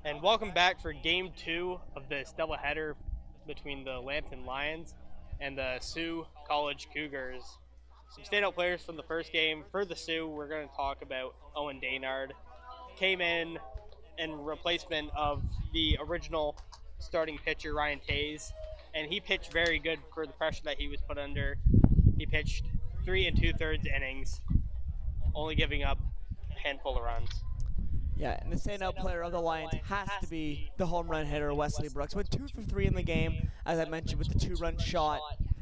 And welcome back for Game 2 of this doubleheader between the Lambton Lions and the Sioux College Cougars. Some standout players from the first game. For the Sioux, we're going to talk about Owen Daynard. Came in replacement of the original starting pitcher, Ryan Tays, and he pitched very good for the pressure that he was put under. He pitched 3 2/3 innings, only giving up a handful of runs. Yeah, and the standout player of the Lions has to be the home run hitter, Wesley Brooks. Went 2 for 3 in the game, as I mentioned, with the 2-run shot,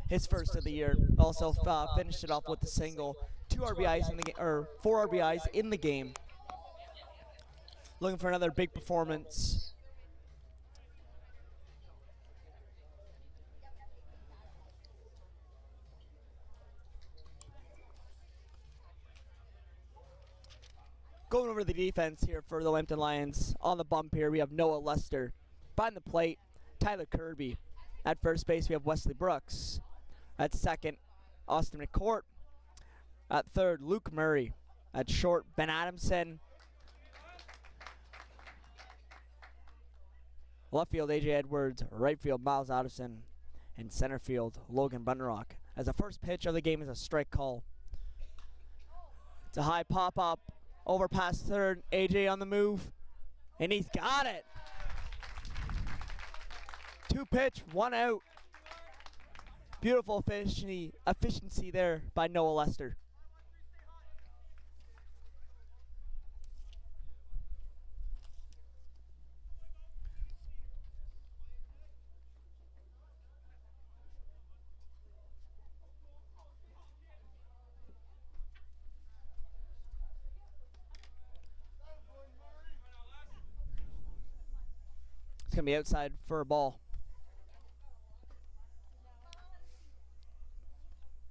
his first of the year. Also finished it off with a single, 2 RBIs in the game, or 4 RBIs in the game. Looking for another big performance. Going over the defense here for the Lambton Lions. On the bump here, we have Noah Lester. Behind the plate, Tyler Kirby. At first base, we have Wesley Brooks. At second, Austin McCourt. At third, Luke Murray. At short, Ben Adamson. Left field, AJ Edwards. Right field, Miles Addison. And center field, Logan Bunrock. As the first pitch of the game is a strike call. It's a high pop-up. Over past third, AJ on the move, and he's got it. 2 pitch, 1 out. Beautiful efficiency there by Noah Lester. It's going to be outside for a ball.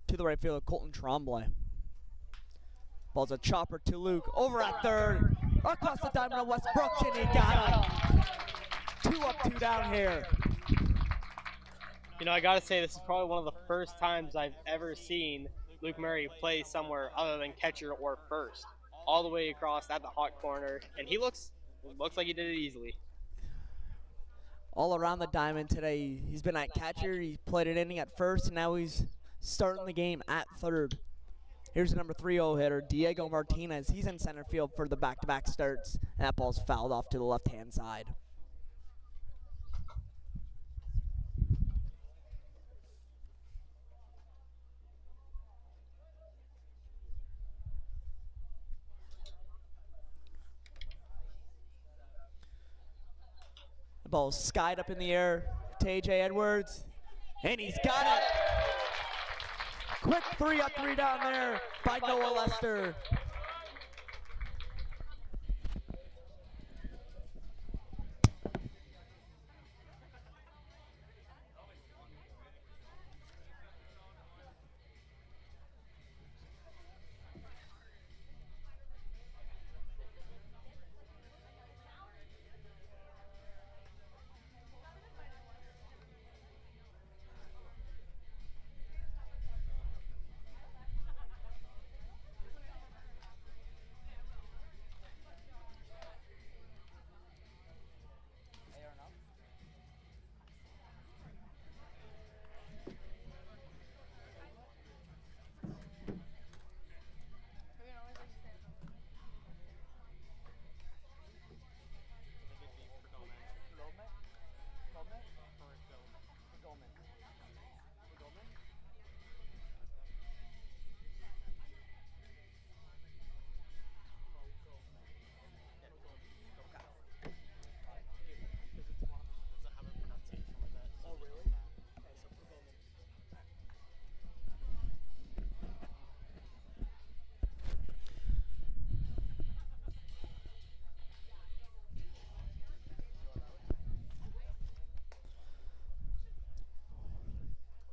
To the right fielder, Colton Tremblay. Ball's a chopper to Luke. Over at third. Across the diamond of West Brooks, and he got him. 2 up, 2 down here. You know, I got to say, this is probably one of the first times I've ever seen Luke Murray play somewhere other than catcher or first. All the way across at the hot corner, and he looks like he did it easily. All around the diamond today. He's been at catcher, he played an inning at first, and now he's starting the game at third. Here's the number 3-0 hitter, Diego Martinez. He's in center field for the back-to-back starts, and that ball's fouled off to the left-hand side. Ball skied up in the air to AJ Edwards, and he's got it. Quick 3 up, 3 down there by Noah Lester.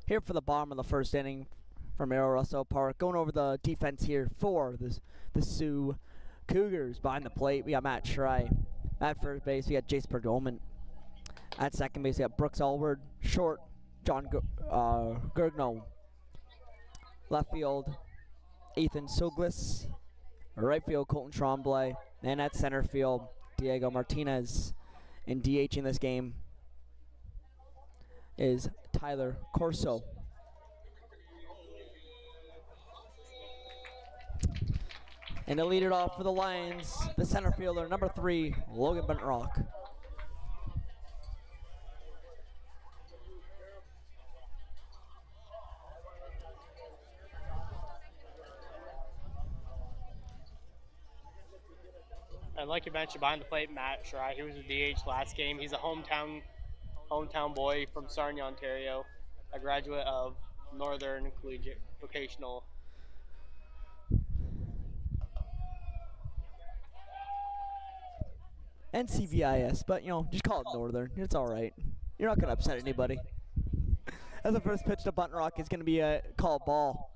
Here for the bottom of the first inning from Errol Russell Park. Going over the defense here for the Sioux Cougars. Behind the plate, we got Matt Schrei. At first base, we got Jace Perdoman. At second base, we got Brooks Allward. Short, John Gurgno. Left field, Ethan Suglis. Right field, Colton Tremblay. And at center field, Diego Martinez. And DH in this game is Tyler Corso. And to lead it off for the Lions, the center fielder, number 3, Logan Buntrock. And like you mentioned, behind the plate, Matt Schry. He was a DH last game. He's a hometown boy from Sarnia, Ontario, a graduate of Northern Collegiate Vocational. NCVIS, but just call it Northern. It's all right. You're not gonna upset anybody. As the first pitch to Buntrock is gonna be a called ball.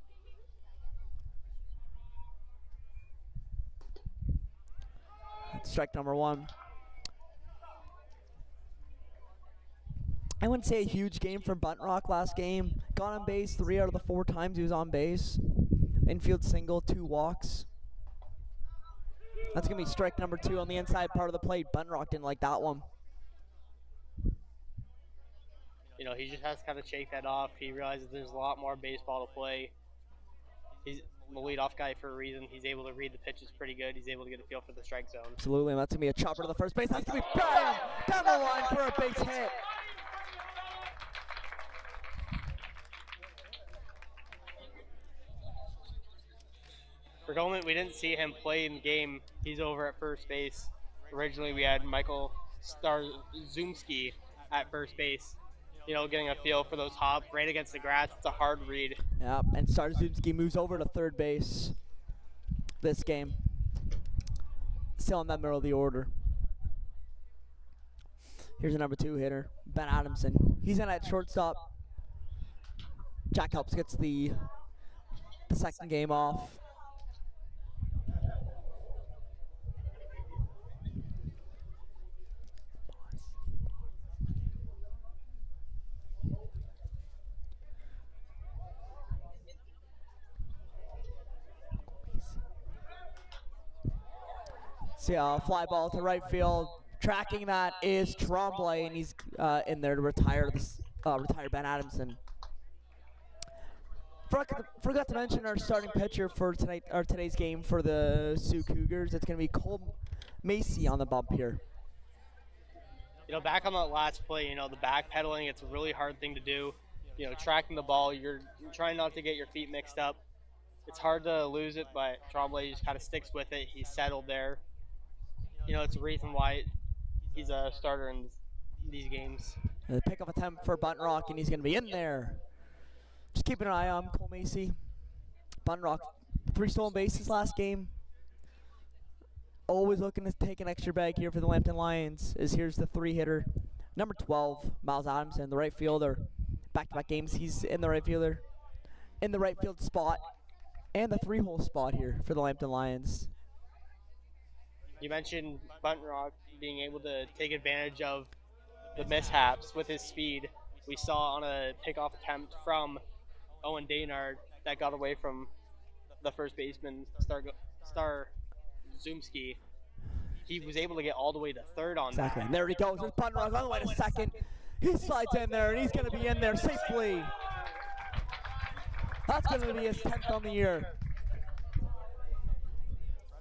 Strike number 1. I wouldn't say a huge game from Buntrock last game. Got on base 3 out of the 4 times he was on base. Infield single, 2 walks. That's going to be strike number 2 on the inside part of the plate. Buntrock didn't like that one. He just has to kind of shake that off. He realizes there's a lot more baseball to play. He's the leadoff guy for a reason. He's able to read the pitches pretty good. He's able to get a feel for the strike zone. Absolutely, and that's going to be a chopper to the first base. That's going to be bam! Down the line for a base hit. For Goldman, we didn't see him play in the game. He's over at first base. Originally, we had Michael Starzumski at first base. Getting a feel for those hops right against the grass. It's a hard read. Yeah, and Starzumski moves over to third base this game. Still in that middle of the order. Here's a number 2 hitter, Ben Adamson. He's in at shortstop. Jack Helps gets the second game off. See a fly ball to right field. Tracking that is Tremblay, and he's in there to retire Ben Adamson. Forgot to mention our starting pitcher for today's game for the Sioux Cougars. It's going to be Cole Macy on the bump here. Back on that last play, the backpedaling, it's a really hard thing to do. Tracking the ball, you're trying not to get your feet mixed up. It's hard to lose it, but Tremblay just kind of sticks with it. He's settled there. It's a reason why he's a starter in these games. The pickup attempt for Buntrock, and he's going to be in there. Just keeping an eye on Cole Macy. Buntrock, 3 stolen bases last game. Always looking to take an extra bag here for the Lambton Lions. Here's the 3 hitter, number 12, Miles Adamson, the right fielder. Back-to-back games, he's in the right field spot, and the 3-hole spot here for the Lambton Lions. You mentioned Buntrock being able to take advantage of the mishaps with his speed. We saw on a pickoff attempt from Owen Daynard that got away from the first baseman, Starzumski. He was able to get all the way to third on exactly. that. And there he goes. There's Buntrock all the way to second. He slides in there, and he's going to be in there safely. That's going to be his 10th on the year.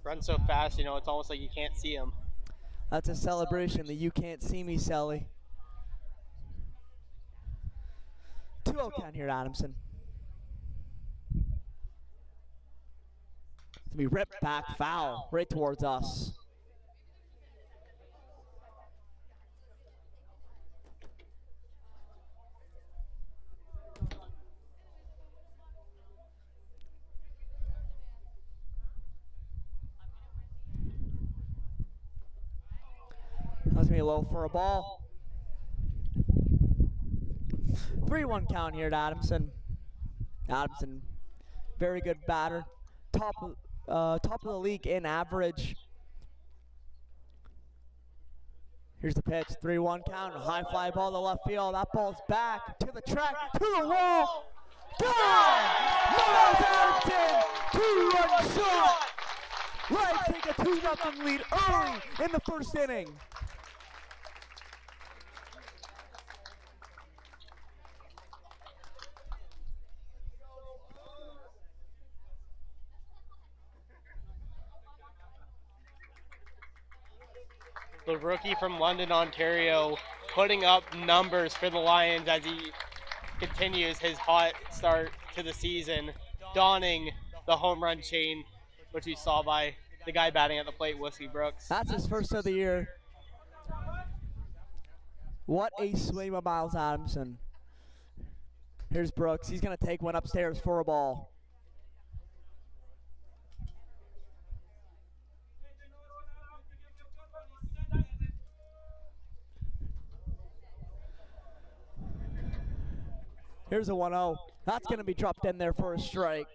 Runs so fast, it's almost like you can't see him. That's a celebration that you can't see me, Sally. 2-0 count here at Adamson. It's going to be ripped back foul right towards us. That's going to be low for a ball. 3-1 count here at Adamson. Adamson, very good batter. Top of the league in average. Here's the pitch, 3-1 count. A high fly ball to left field. That ball's back to the track, to the wall. Gone! Miles Adamson, 2-run shot. Lions take a 2-0 lead early in the first inning. the rookie from London, Ontario, putting up numbers for the Lions as he continues his hot start to the season, donning the home run chain, which we saw by the guy batting at the plate, Whiskey Brooks. That's his first of the year. What a swing by Miles Adamson. Here's Brooks. He's going to take one upstairs for a ball. Here's a 1-0. That's going to be dropped in there for a strike.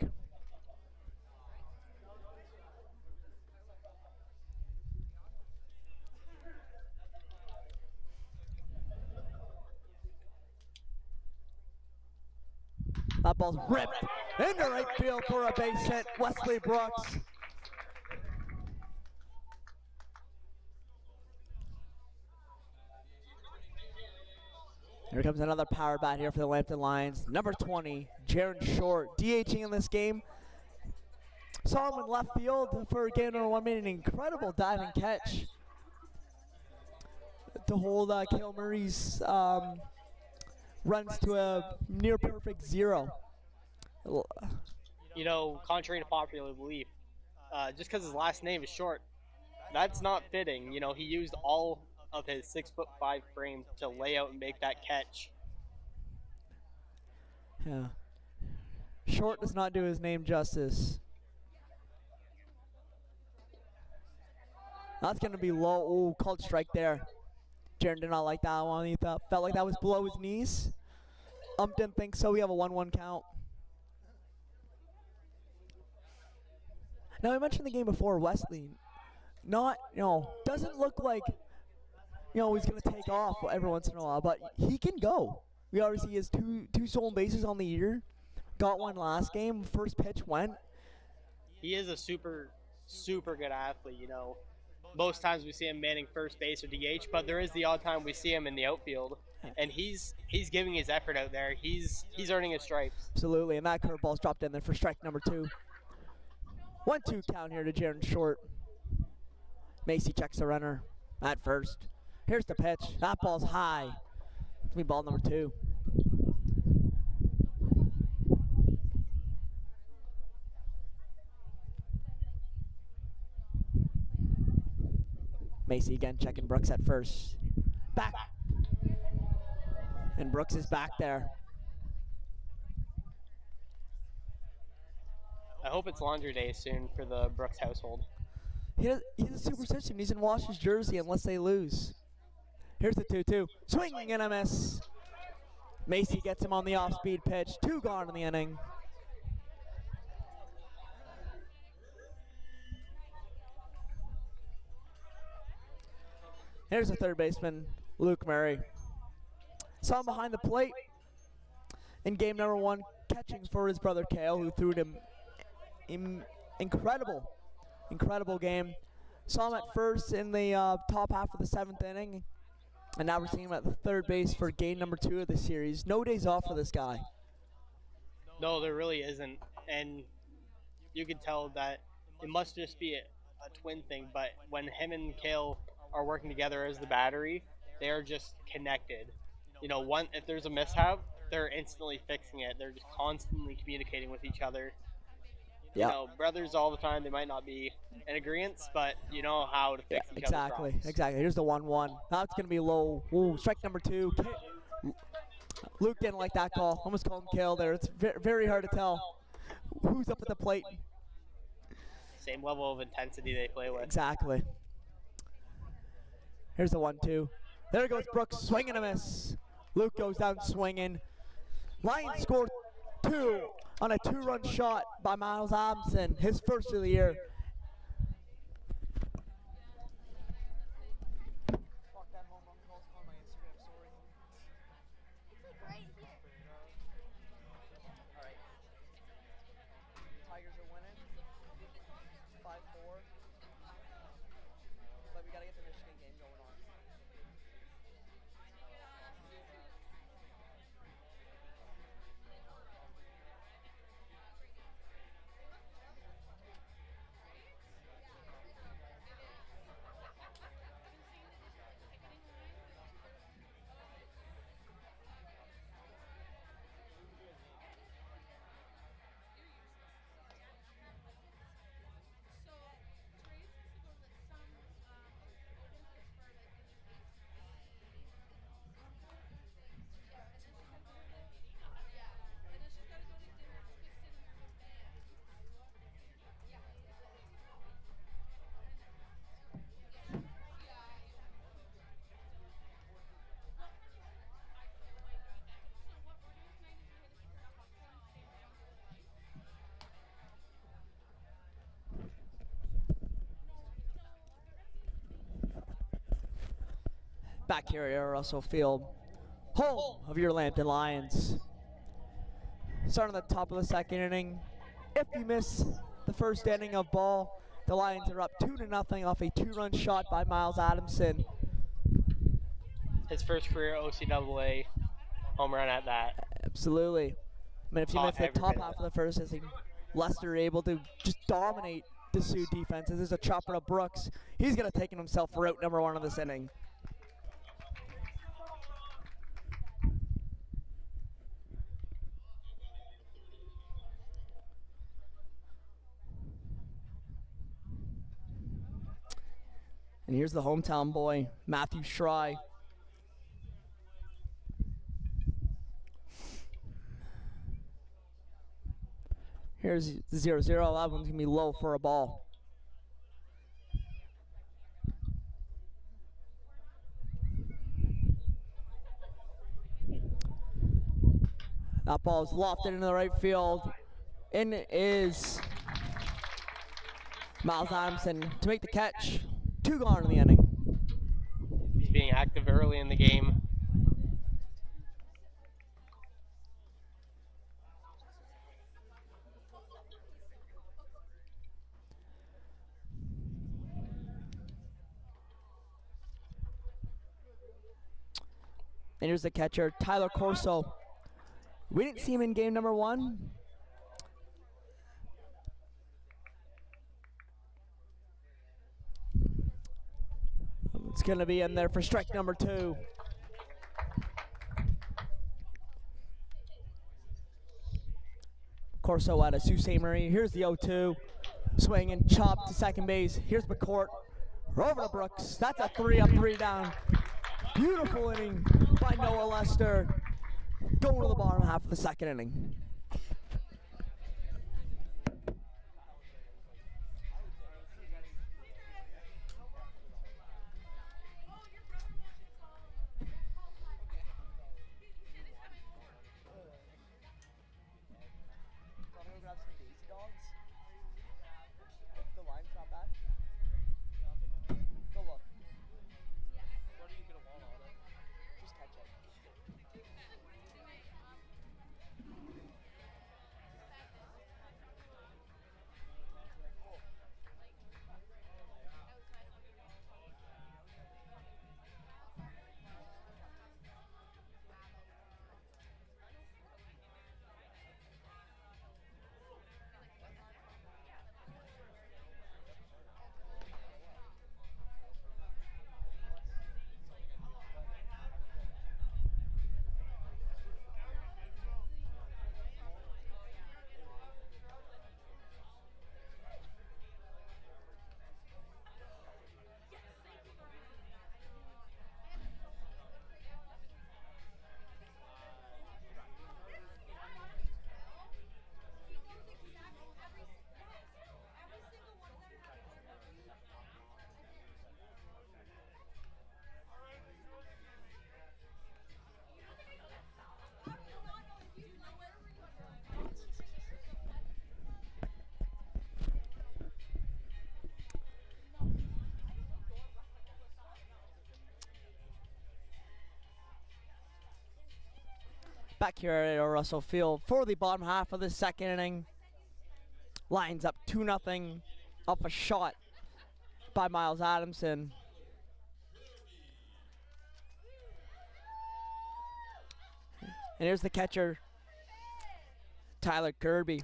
That ball's ripped into right field for a base hit. Wesley Brooks. Here comes another power bat here for the Lambton Lions. Number 20, Jaron Short, DHing in this game. Saw him in left field for game number 1, made an incredible diving catch to hold Cale Murray's runs to a near perfect 0. You know, contrary to popular belief, just because his last name is Short, that's not fitting. You know, he used all of his 6'5" frame to lay out and make that catch. Yeah. Short does not do his name justice. That's going to be low. Ooh, called strike there. Jaron did not like that one. He felt like that was below his knees. Didn't think so. We have a 1-1 count. Now, I mentioned the game before, Wesley. Doesn't look like, he's going to take off every once in a while, but he can go. We already see he has two stolen bases on the year. Got one last game. First pitch went. He is a super, super good athlete, you know. Most times we see him manning first base or DH, but there is the odd time we see him in the outfield, and he's giving his effort out there. He's earning his stripes. Absolutely, and that curveball's dropped in there for strike number 2. 1-2 count here to Jaron Short. Macy checks the runner at first. Here's the pitch. That ball's high. It's gonna be ball number 2. Macy again checking Brooks at first. Back. And Brooks is back there. I hope it's laundry day soon for the Brooks household. He has a superstition. He doesn't wash his jersey unless they lose. Here's the 2-2. Swing and a miss. Macy gets him on the off-speed pitch. 2 gone in the inning. Here's the third baseman, Luke Murray. Saw him behind the plate in game number 1, catching for his brother Cale, who threw him incredible game. Saw him at first in the top half of the 7th inning, and now we're seeing him at the third base for game number 2 of the series. No days off for this guy. No, there really isn't, and you can tell that it must just be a twin thing, but when him and Cale are working together as the battery, they are just connected. You know, if there's a mishap, they're instantly fixing it. They're just constantly communicating with each other. Yeah. You know, brothers all the time, they might not be in agreement, but you know how to fix each other's problems. Exactly. Here's the 1-1. Now it's going to be low. Ooh, strike number 2. Luke didn't like that call. Almost called him Cale there. It's very hard to tell who's up at the plate. Same level of intensity they play with. Exactly. Here's the 1-2. There goes Brooks, swing and a miss. Luke goes down swinging. Lions scored 2 on a 2-run shot by Miles Adamson, his first of the year. Back here at Russell Field, home of your Lambton Lions. Starting at the top of the second inning. If you miss the first inning of ball, the Lions are up 2-0 off a 2-run shot by Miles Adamson. His first career OCAA home run at that. Absolutely. I mean, if you miss the top half of the first inning, Leicester able to just dominate the Sioux defense. This is a chopper to Brooks. He's going to take himself route number 1 of this inning. And here's the hometown boy, Matthew Schrei. Here's 0-0. That one's going to be low for a ball. That ball is lofted into the right field. In is Miles Adamson to make the catch. 2 gone in the inning. He's being active early in the game. And here's the catcher, Tyler Corso. We didn't see him in game number 1. It's going to be in there for strike number 2. Corso out of Sault Ste. Marie. Here's the 0-2. Swing and chop to second base. Here's McCourt. Over to Brooks. That's a 3 up, 3 down. Beautiful inning by Noah Lester. Going to the bottom half of the second inning. Back here at Russell Field for the bottom half of the second inning. Lions up 2-0 off a shot by Miles Adamson. And here's the catcher, Tyler Kirby.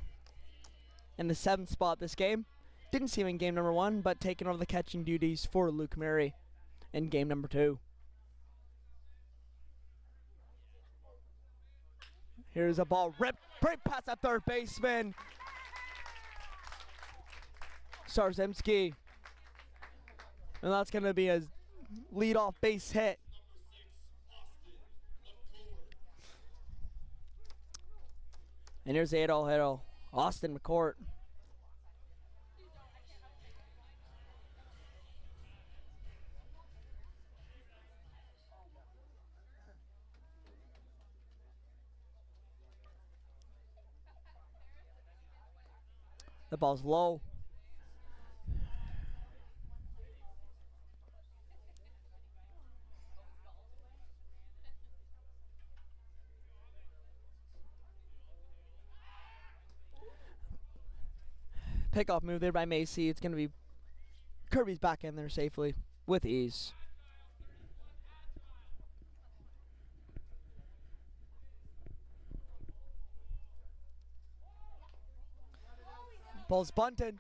In the 7th spot this game. Didn't see him in game number 1, but taking over the catching duties for Luke Murray in game number 2. Here's a ball ripped right past that third baseman. Starzemski. And that's going to be a leadoff base hit. And here's the 8-0 hitter, Austin McCourt. The ball's low. Pickoff move there by Macy. It's going to be Kirby's back in there safely with ease. Ball's bunted.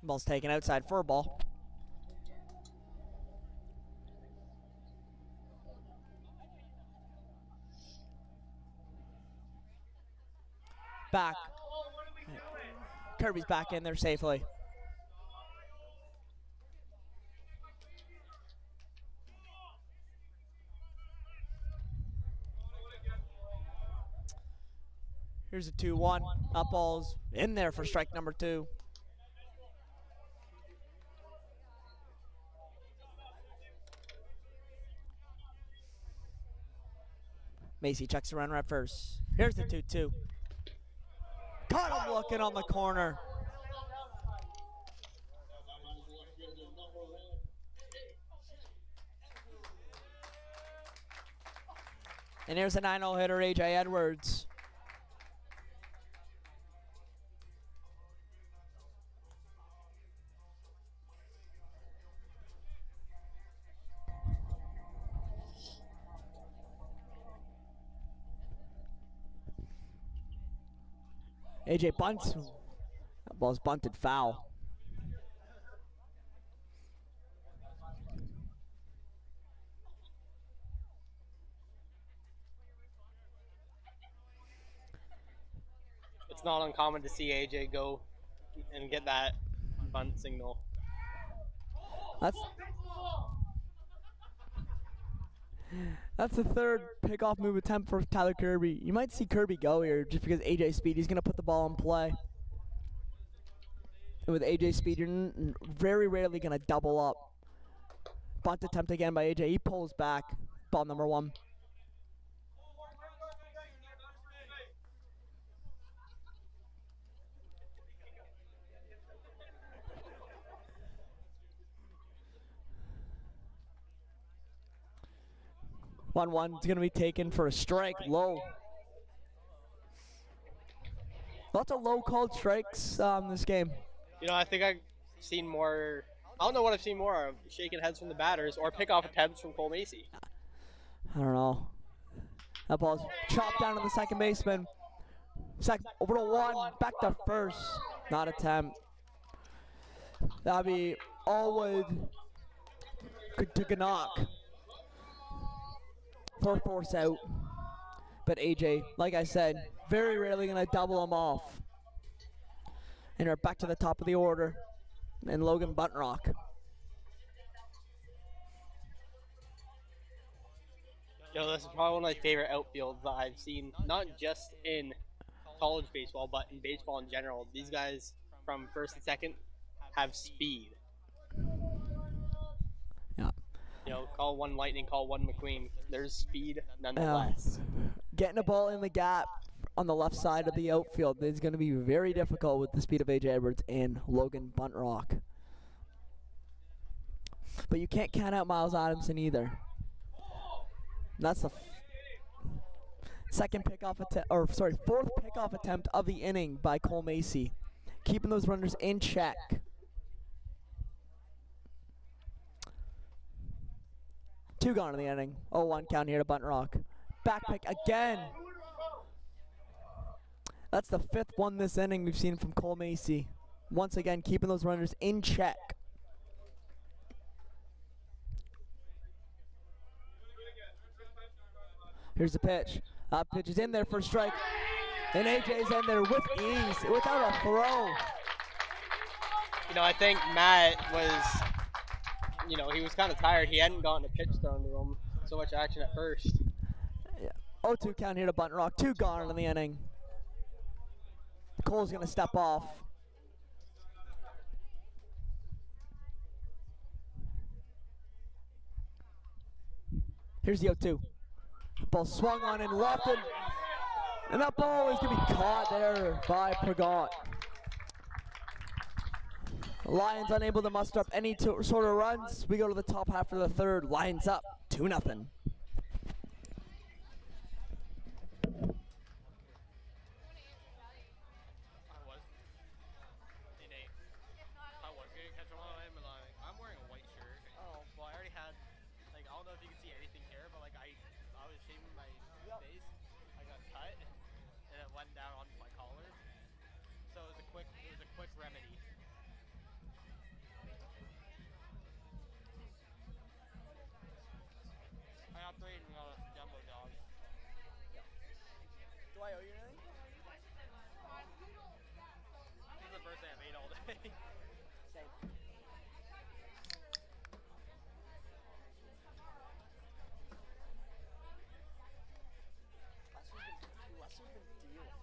Ball's taken outside for a ball. Back. Kirby's back in there safely. Here's a 2-1. Up ball's in there for strike number 2. Macy checks around right first. Here's the 2-2. Caught him looking on the corner. And here's a 9-0 hitter, AJ Edwards. AJ bunts. That ball's bunted foul. It's not uncommon to see AJ go and get that bunt signal. That's the third pickoff move attempt for Tyler Kirby. You might see Kirby go here just because AJ speed. He's going to put the ball in play. And with AJ speed, you're very rarely going to double up. Bunt attempt again by AJ. He pulls back. Ball number 1. One's going to be taken for a strike, low. Lots of low called strikes this game. You know, I think I've seen more. I don't know what I've seen more of: shaking heads from the batters or pickoff attempts from Cole Macy. I don't know. That ball's chopped down to the second baseman. Over to 1, back to first. Not attempt. That'd be Allwood to Gannock. For force out. But AJ, like I said, very rarely going to double him off. And we're back to the top of the order. And Logan Buntrock. Yo, this is probably one of my favorite outfields that I've seen, not just in college baseball, but in baseball in general. These guys from first and second have speed. Yeah. You know, call one Lightning, call one McQueen. There's speed nonetheless. Getting a ball in the gap on the left side of the outfield is going to be very difficult with the speed of AJ Edwards and Logan Buntrock. But you can't count out Miles Adamson either. That's the fourth pickoff attempt of the inning by Cole Macy, keeping those runners in check. Two gone in the inning. 0-1 count here to Buntrock. Back pick again. That's the 5th one this inning we've seen from Cole Macy. Once again, keeping those runners in check. Here's the pitch. Pitch is in there for a strike. And AJ's in there with ease, without a throw. You know, I think Matt was, you know, he was kind of tired. He hadn't gotten a pitch thrown to him. So much action at first. Yeah. 0-2 count here to Buntrock. 2 gone in the inning. Cole's going to step off. Here's the 0-2. Ball swung on in Lambton. And that ball is going to be caught there by Pragat. Lions unable to muster up any sort of runs. We go to the top half of the third. Lions up 2-0. Do I owe you anything? This is the first thing I've ate all day. Same. Lester's been dealing.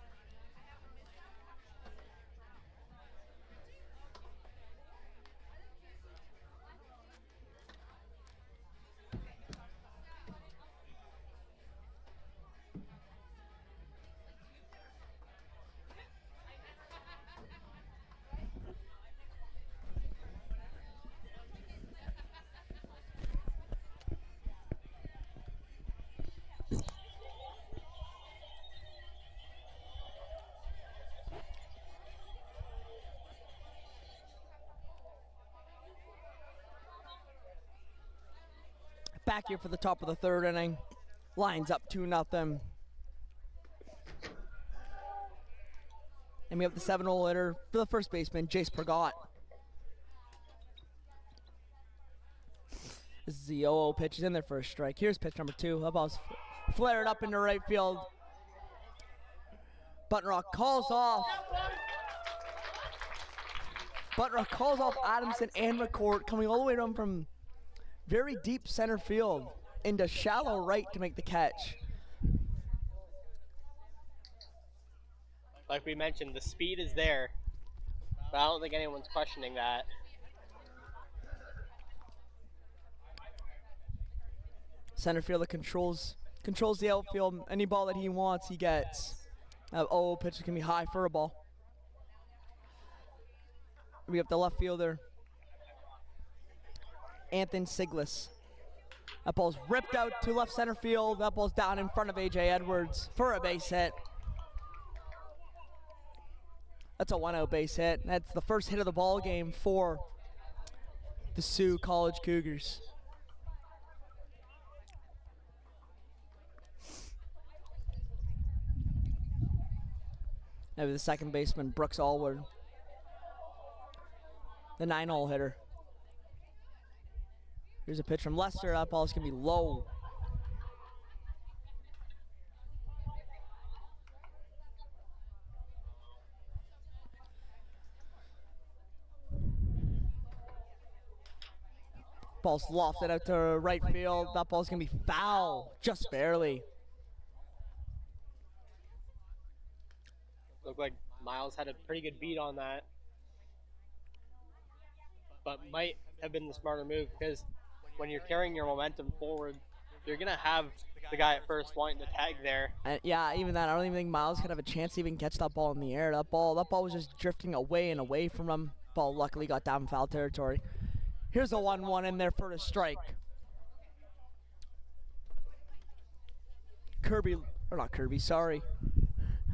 Back here for the top of the third inning. Lions up 2-0. And we have the 7-hole hitter for the first baseman, Jace Pragat. This is the 0-0 pitch. He's in there for a strike. Here's pitch number 2. That ball's flared up into right field. Buttonrock calls off. Buttonrock calls off Adamson and McCourt, coming all the way down from very deep center field into shallow right to make the catch. Like we mentioned, the speed is there, but I don't think anyone's questioning that. Center fielder controls the outfield. Any ball that he wants, he gets. Pitch is gonna be high for a ball. We have the left fielder, Anthony Siglis. That ball's ripped out to left center field. That ball's down in front of A.J. Edwards for a base hit. That's a 1-0 base hit. That's the first hit of the ball game for the Sault College Cougars. Now the second baseman, Brooks Allward. The 9-hole hitter. Here's a pitch from Lester. That ball's going to be low. Ball's lofted out to right field. That ball's going to be foul, just barely. Looked like Miles had a pretty good beat on that, but might have been the smarter move, because when you're carrying your momentum forward, you're going to have the guy at first wanting to tag there. Yeah, even that, I don't even think Miles could have a chance to even catch that ball in the air. That ball was just drifting away and away from him. Ball luckily got down foul territory. Here's a 1-1 in there for the strike.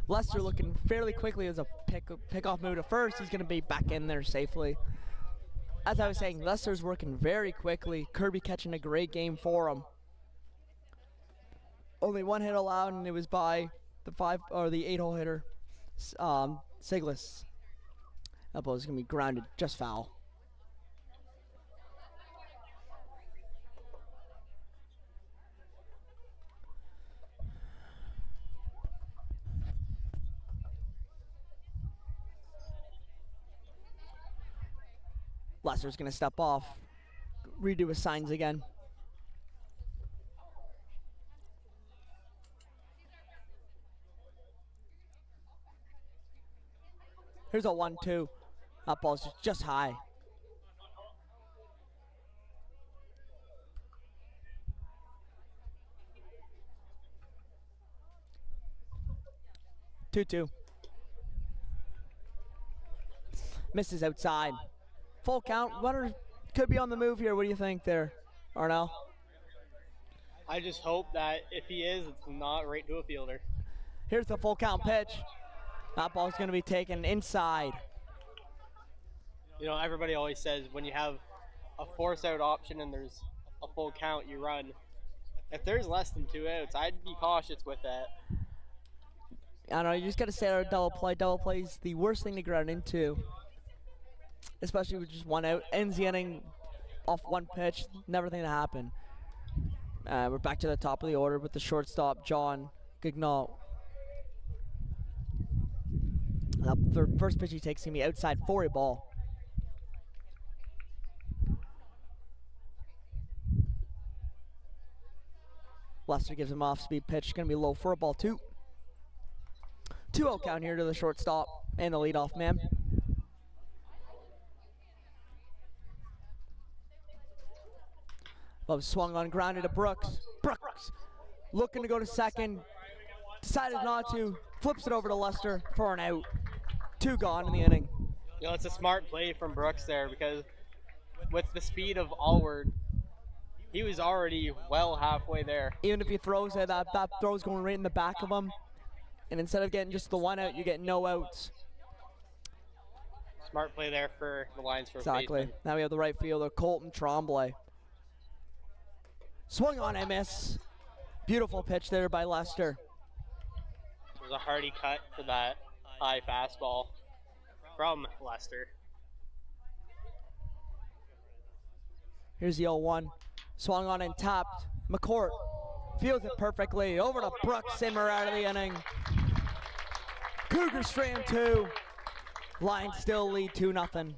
Lester looking fairly quickly as a pick-off move to first. He's going to be back in there safely. As I was saying, Lester's working very quickly. Kirby catching a great game for him. Only one hit allowed, and it was by the 8-hole hitter, Siglis. That ball is going to be grounded just foul. Lester's going to step off, redo his signs again. Here's a 1-2. That ball's just high. 2-2. Misses outside. Full count. Runner could be on the move here. What do you think there, Arnell? I just hope that if he is, it's not right to a fielder. Here's the full count pitch. That ball's going to be taken inside. You know, everybody always says when you have a force out option and there's a full count, you run. If there's less than 2 outs, I'd be cautious with that. I don't know, you just got to stay out of double play. Double play is the worst thing to get into, especially with just 1 out. Ends the inning off 1 pitch. Never think to happen. We're back to the top of the order with the shortstop, John Gignall. The first pitch he takes him outside for a ball. Lester gives him off-speed pitch. Going to be low for a ball 2. 2-0 count here to the shortstop and the leadoff man. Love swung on, grounded to Brooks. Brooks looking to go to second. Decided not to. Flips it over to Lester for an out. 2 gone in the inning. You know, it's a smart play from Brooks there because with the speed of Allward, he was already well halfway there. Even if he throws it, that throw's going right in the back of him. And instead of getting just the 1 out, you get no outs. Smart play there for the Lions for Exactly. baseman. Now we have the right fielder, Colton Tremblay. Swung on a miss. Beautiful pitch there by Lester. It was a hearty cut for that high fastball from Lester. Here's the 0-1. Swung on and tapped. McCourt fields it perfectly. Over to Brooks, and we're out of the inning. Cougars straight in 2. Lions still lead 2-0.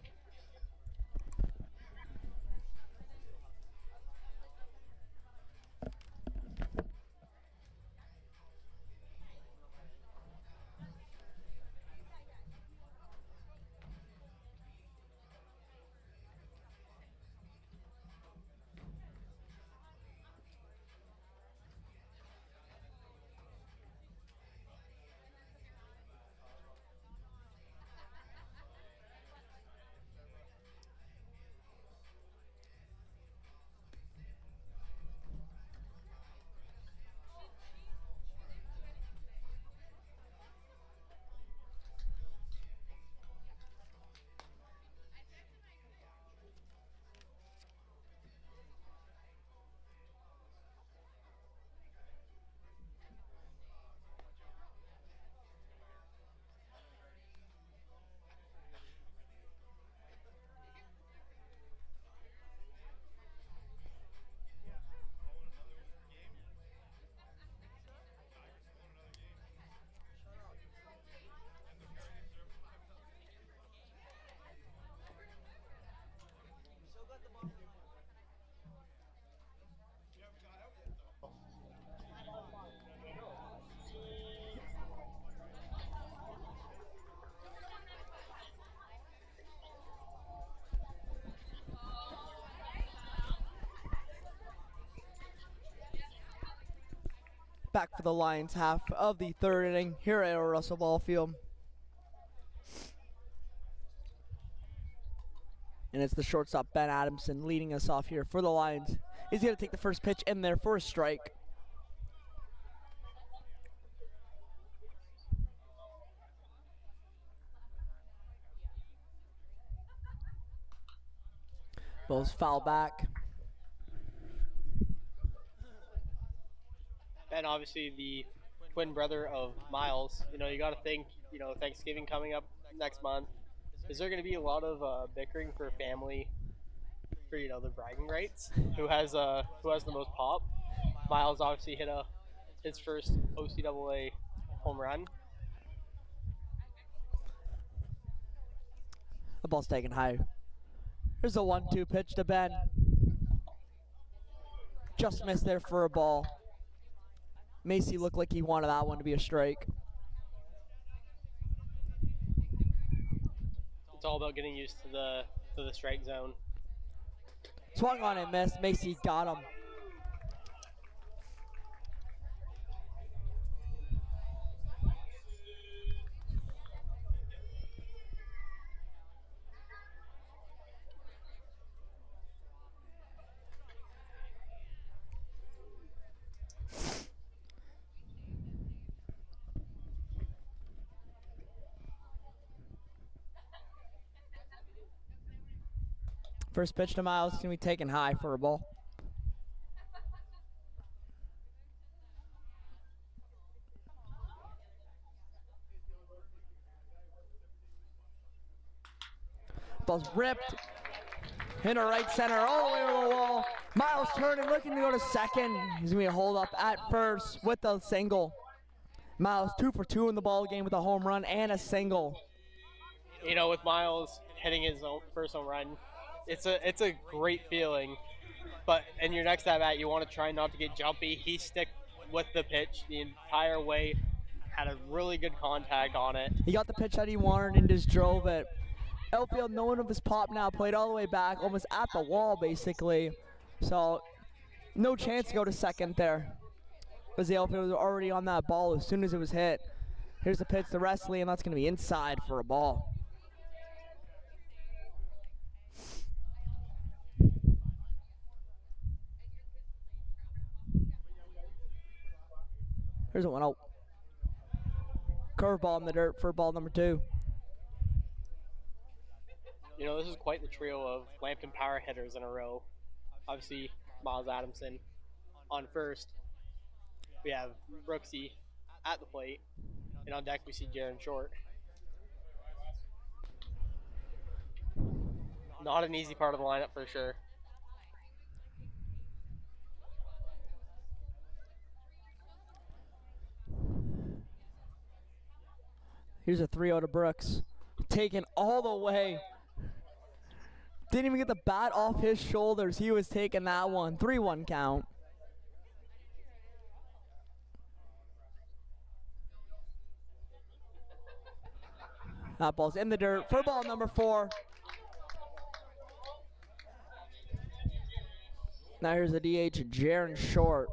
Back for the Lions half of the 3rd inning here at Errol Russell Ball Field. And it's the shortstop, Ben Adamson, leading us off here for the Lions. He's going to take the first pitch in there for a strike. Ball's foul back. Ben, obviously the twin brother of Miles. You know, you got to think, you know, Thanksgiving coming up next month. Is there going to be a lot of bickering for family, for, you know, the bragging rights? Who has the most pop? Miles obviously hit his first OCAA home run. The ball's taken high. Here's a 1-2 pitch to Ben. Just missed there for a ball. Macy looked like he wanted that one to be a strike. It's all about getting used to the strike zone. Swung on and missed. Macy got him. First pitch to Miles is going to be taken high for a ball. Ball's ripped into right center, all the way to the wall. Miles turning, looking to go to second. He's going to be a hold up at first with a single. Miles 2 for 2 in the ball game with a home run and a single. You know, with Miles hitting his first home run, it's a great feeling. But in your next at bat, you want to try not to get jumpy. He stick with the pitch the entire way, had a really good contact on it. He got the pitch that he wanted and just drove it. Outfield, no one of his pop now, played all the way back, almost at the wall basically. So no chance to go to second there, because the outfield was already on that ball as soon as it was hit. Here's the pitch to Wesley, and that's going to be inside for a ball. Here's a 1-0. Curveball in the dirt for ball number 2. You know, this is quite the trio of Lambton power hitters in a row. Obviously, Miles Adamson on first. We have Brooksy at the plate. And on deck, we see Jaron Short. Not an easy part of the lineup for sure. Here's a 3-0 to Brooks. Taken all the way. Didn't even get the bat off his shoulders. He was taking that one. 3-1 count. That ball's in the dirt for ball number 4. Now here's the DH, Jaron Short.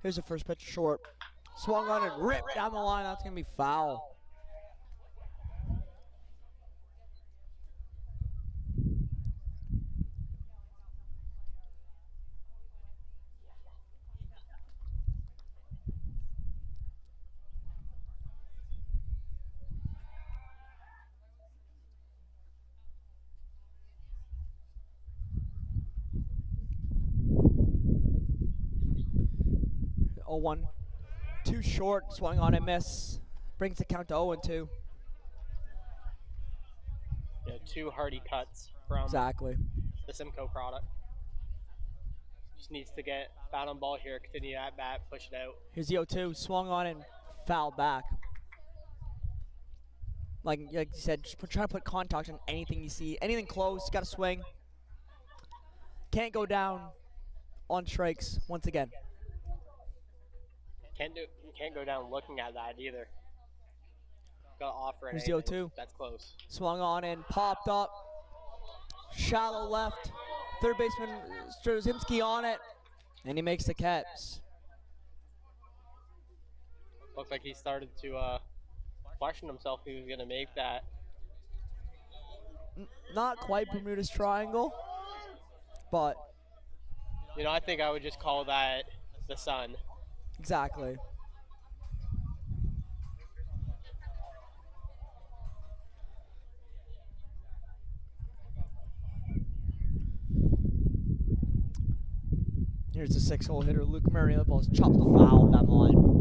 Here's the first pitch, Short. Swung on and ripped down the line. That's going to be foul. Oh, 1. Too short, swung on and miss. Brings the count to 0-2. Yeah, 2 hearty cuts from Exactly. the Simcoe product. Just needs to get bat on ball here, continue at bat, push it out. Here's the 0-2, swung on and fouled back. Like you said, just try to put contact on anything you see. Anything close, got to swing. Can't go down on strikes once again. You can't go down looking at that either. Got to offer it. Here's the 0-2. That's close. Swung on and popped up. Shallow left. Third baseman Strzemski on it. And he makes the catch. Looks like he started to question himself if he was going to make that. Not quite Bermuda's Triangle, but... You know, I think I would just call that the sun. Exactly. Here's the 6-hole hitter, Luke Murray. That ball's chopped foul down the line.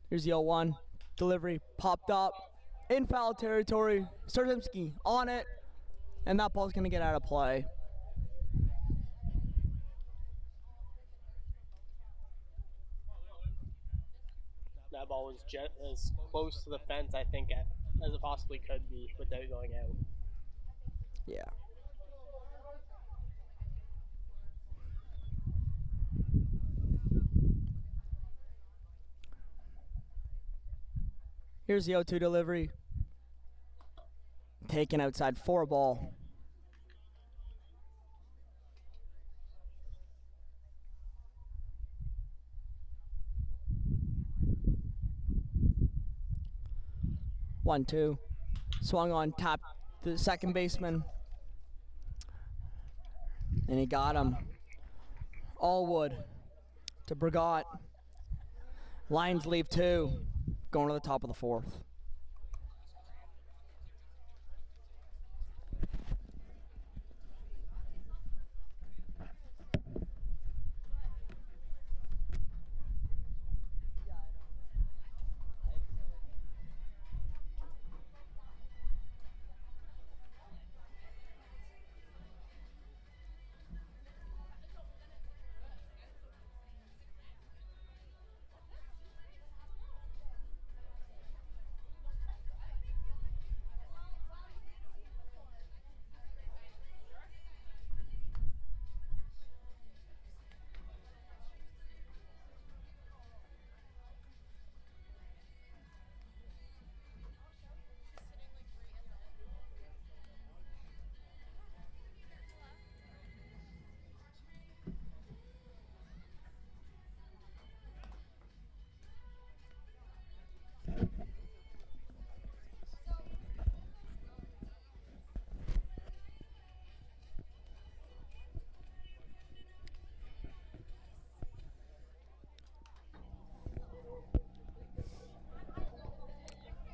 Here's the 0-1. Delivery popped up in foul territory. Strzemski on it, and that ball's going to get out of play. That ball was as close to the fence, I think, as it possibly could be without going out. Yeah. Here's the 0-2 delivery. Taken outside 4 ball. One, two. Swung on top the second baseman. And he got him. Allwood to Brigott. Lions leave 2. Going to the top of the 4th.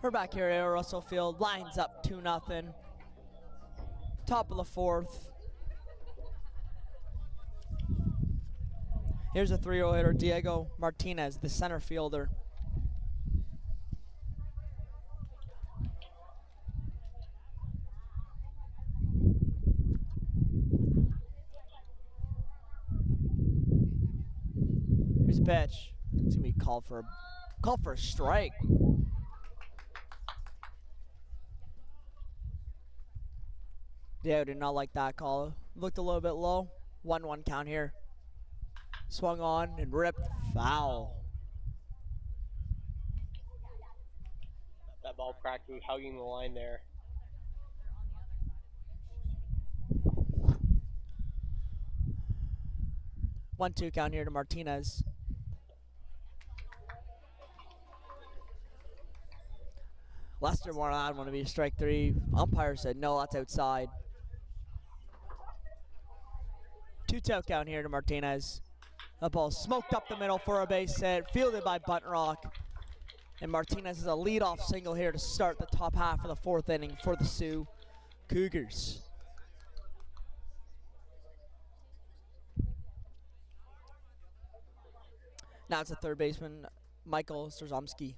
We're back here at Russell Field. Lions up 2-0. Top of the 4th. Here's a 3-0 hitter, Diego Martinez, the center fielder. Here's a pitch. It's gonna be called for a strike. Diego did not like that call. Looked a little bit low. 1-1 count here. Swung on and ripped foul. That ball practically hugging the line there. One, 2 count here to Martinez. Lester wanted that one to be strike 3. Umpire said no, that's outside. 2-2 count here to Martinez. The ball smoked up the middle for a base hit, fielded by Buntrock. And Martinez is a leadoff single here to start the top half of the 4th inning for the Sioux Cougars. Now it's the third baseman, Michael Strzomski.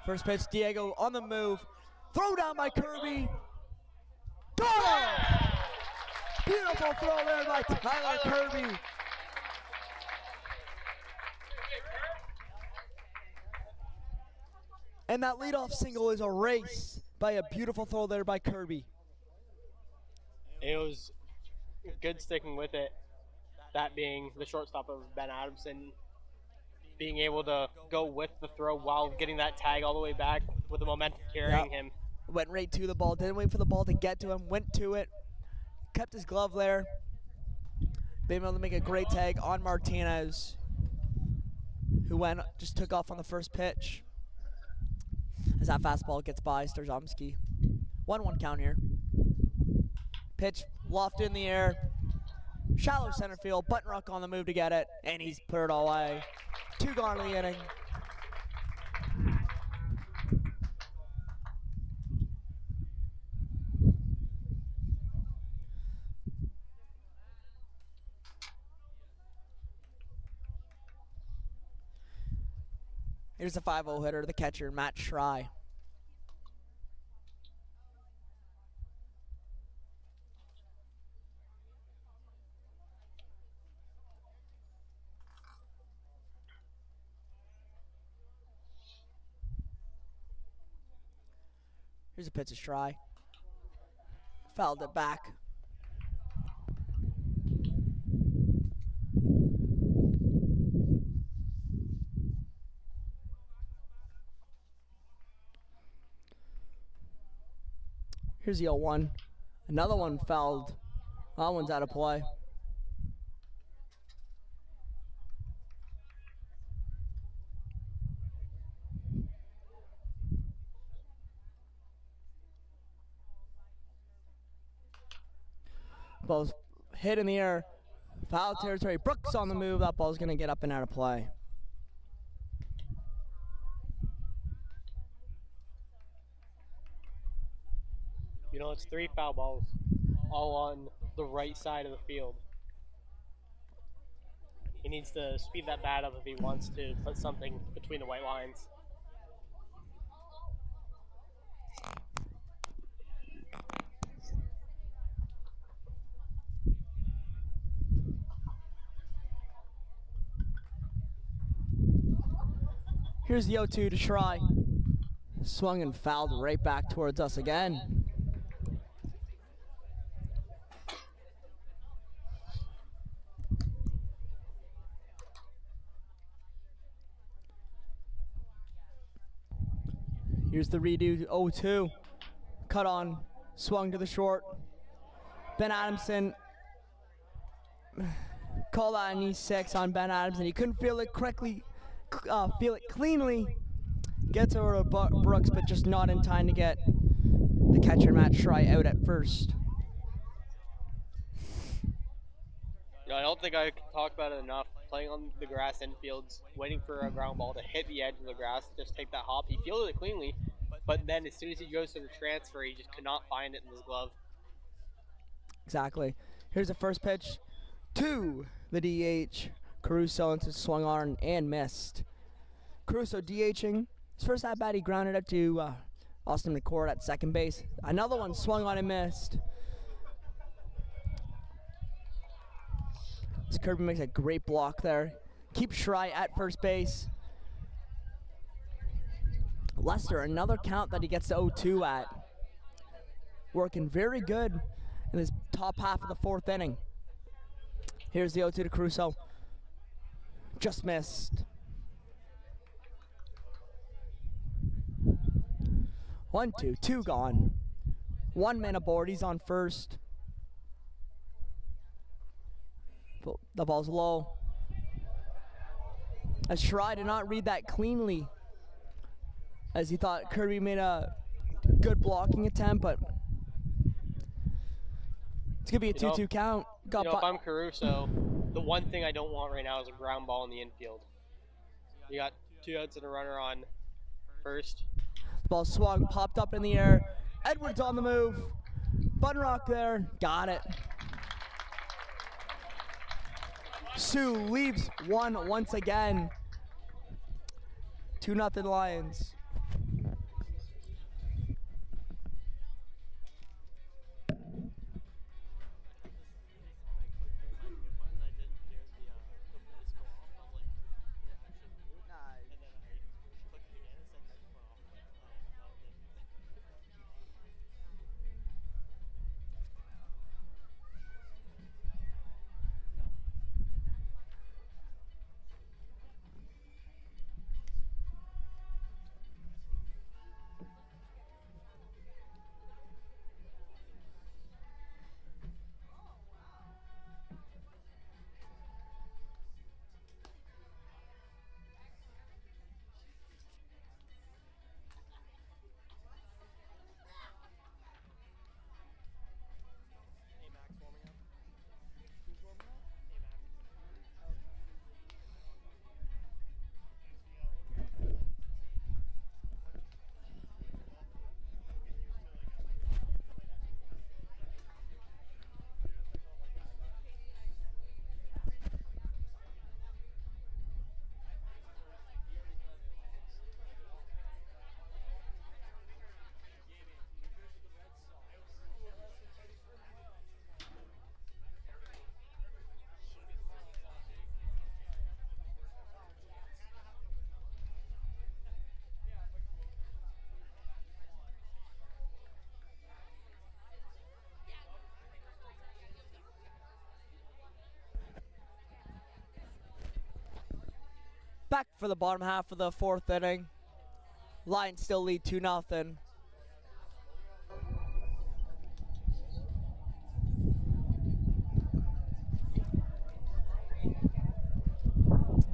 First pitch, Diego on the move. Throw down by Kirby. Got him! Beautiful throw there by Tyler Kirby. And that leadoff single is erased by a beautiful throw there by Kirby. It was good sticking with it. That being the shortstop of Ben Adamson, being able to go with the throw while getting that tag all the way back with the momentum carrying him. Went right to the ball, didn't wait for the ball to get to him, went to it, kept his glove there. Been able to make a great tag on Martinez, who just took off on the first pitch. As that fastball gets by Strzomski. 1-1 count here. Pitch lofted in the air. Shallow center field. Buntrock on the move to get it. And he's put it away. 2 gone in the inning. Here's the 5-0 hitter, the catcher, Matt Schrei. Here's a pitch to try. Fouled it back. Here's the 0-1. Another one fouled. That one's out of play. Ball's hit in the air. Foul territory. Brooks on the move. That ball's going to get up and out of play. You know, it's 3 foul balls, all on the right side of the field. He needs to speed that bat up if he wants to put something between the white lines. Here's the 0-2 to try. Swung and fouled right back towards us again. Here's the redo, 0-2. Cut on, swung to the short. Ben Adamson called out an E6 on Ben Adamson. He couldn't feel it correctly, feel it cleanly. Gets over to Brooks, but just not in time to get the catcher Matt Schrei out at first. You know, I don't think I can talk about it enough. Playing on the grass infields, waiting for a ground ball to hit the edge of the grass, just take that hop. He fielded it cleanly, but then as soon as he goes to the transfer, he just could not find it in his glove. Exactly. Here's the first pitch to the DH. Caruso into swung on and missed. Caruso DHing. His first at bat, he grounded up to Austin McCord at second base. Another one swung on and missed. This Kirby makes a great block there. Keep Schrei at first base. Lester, another count that he gets to 0-2 at. Working very good in this top half of the 4th inning. Here's the 0-2 to Caruso. Just missed. 1-2, 2 gone. 1 man aboard, he's on first. The ball's low. As Schrei did not read that cleanly, as he thought Kirby made a good blocking attempt, but it's gonna be a 2-2 count. If I'm Caruso, the one thing I don't want right now is a ground ball in the infield. You got 2 outs and a runner on first. The ball swung, popped up in the air. Edwards on the move. Bunrock there, got it. Sioux leaves one once again. 2-0 Lions. Back for the bottom half of the fourth inning. Lions still lead 2-0.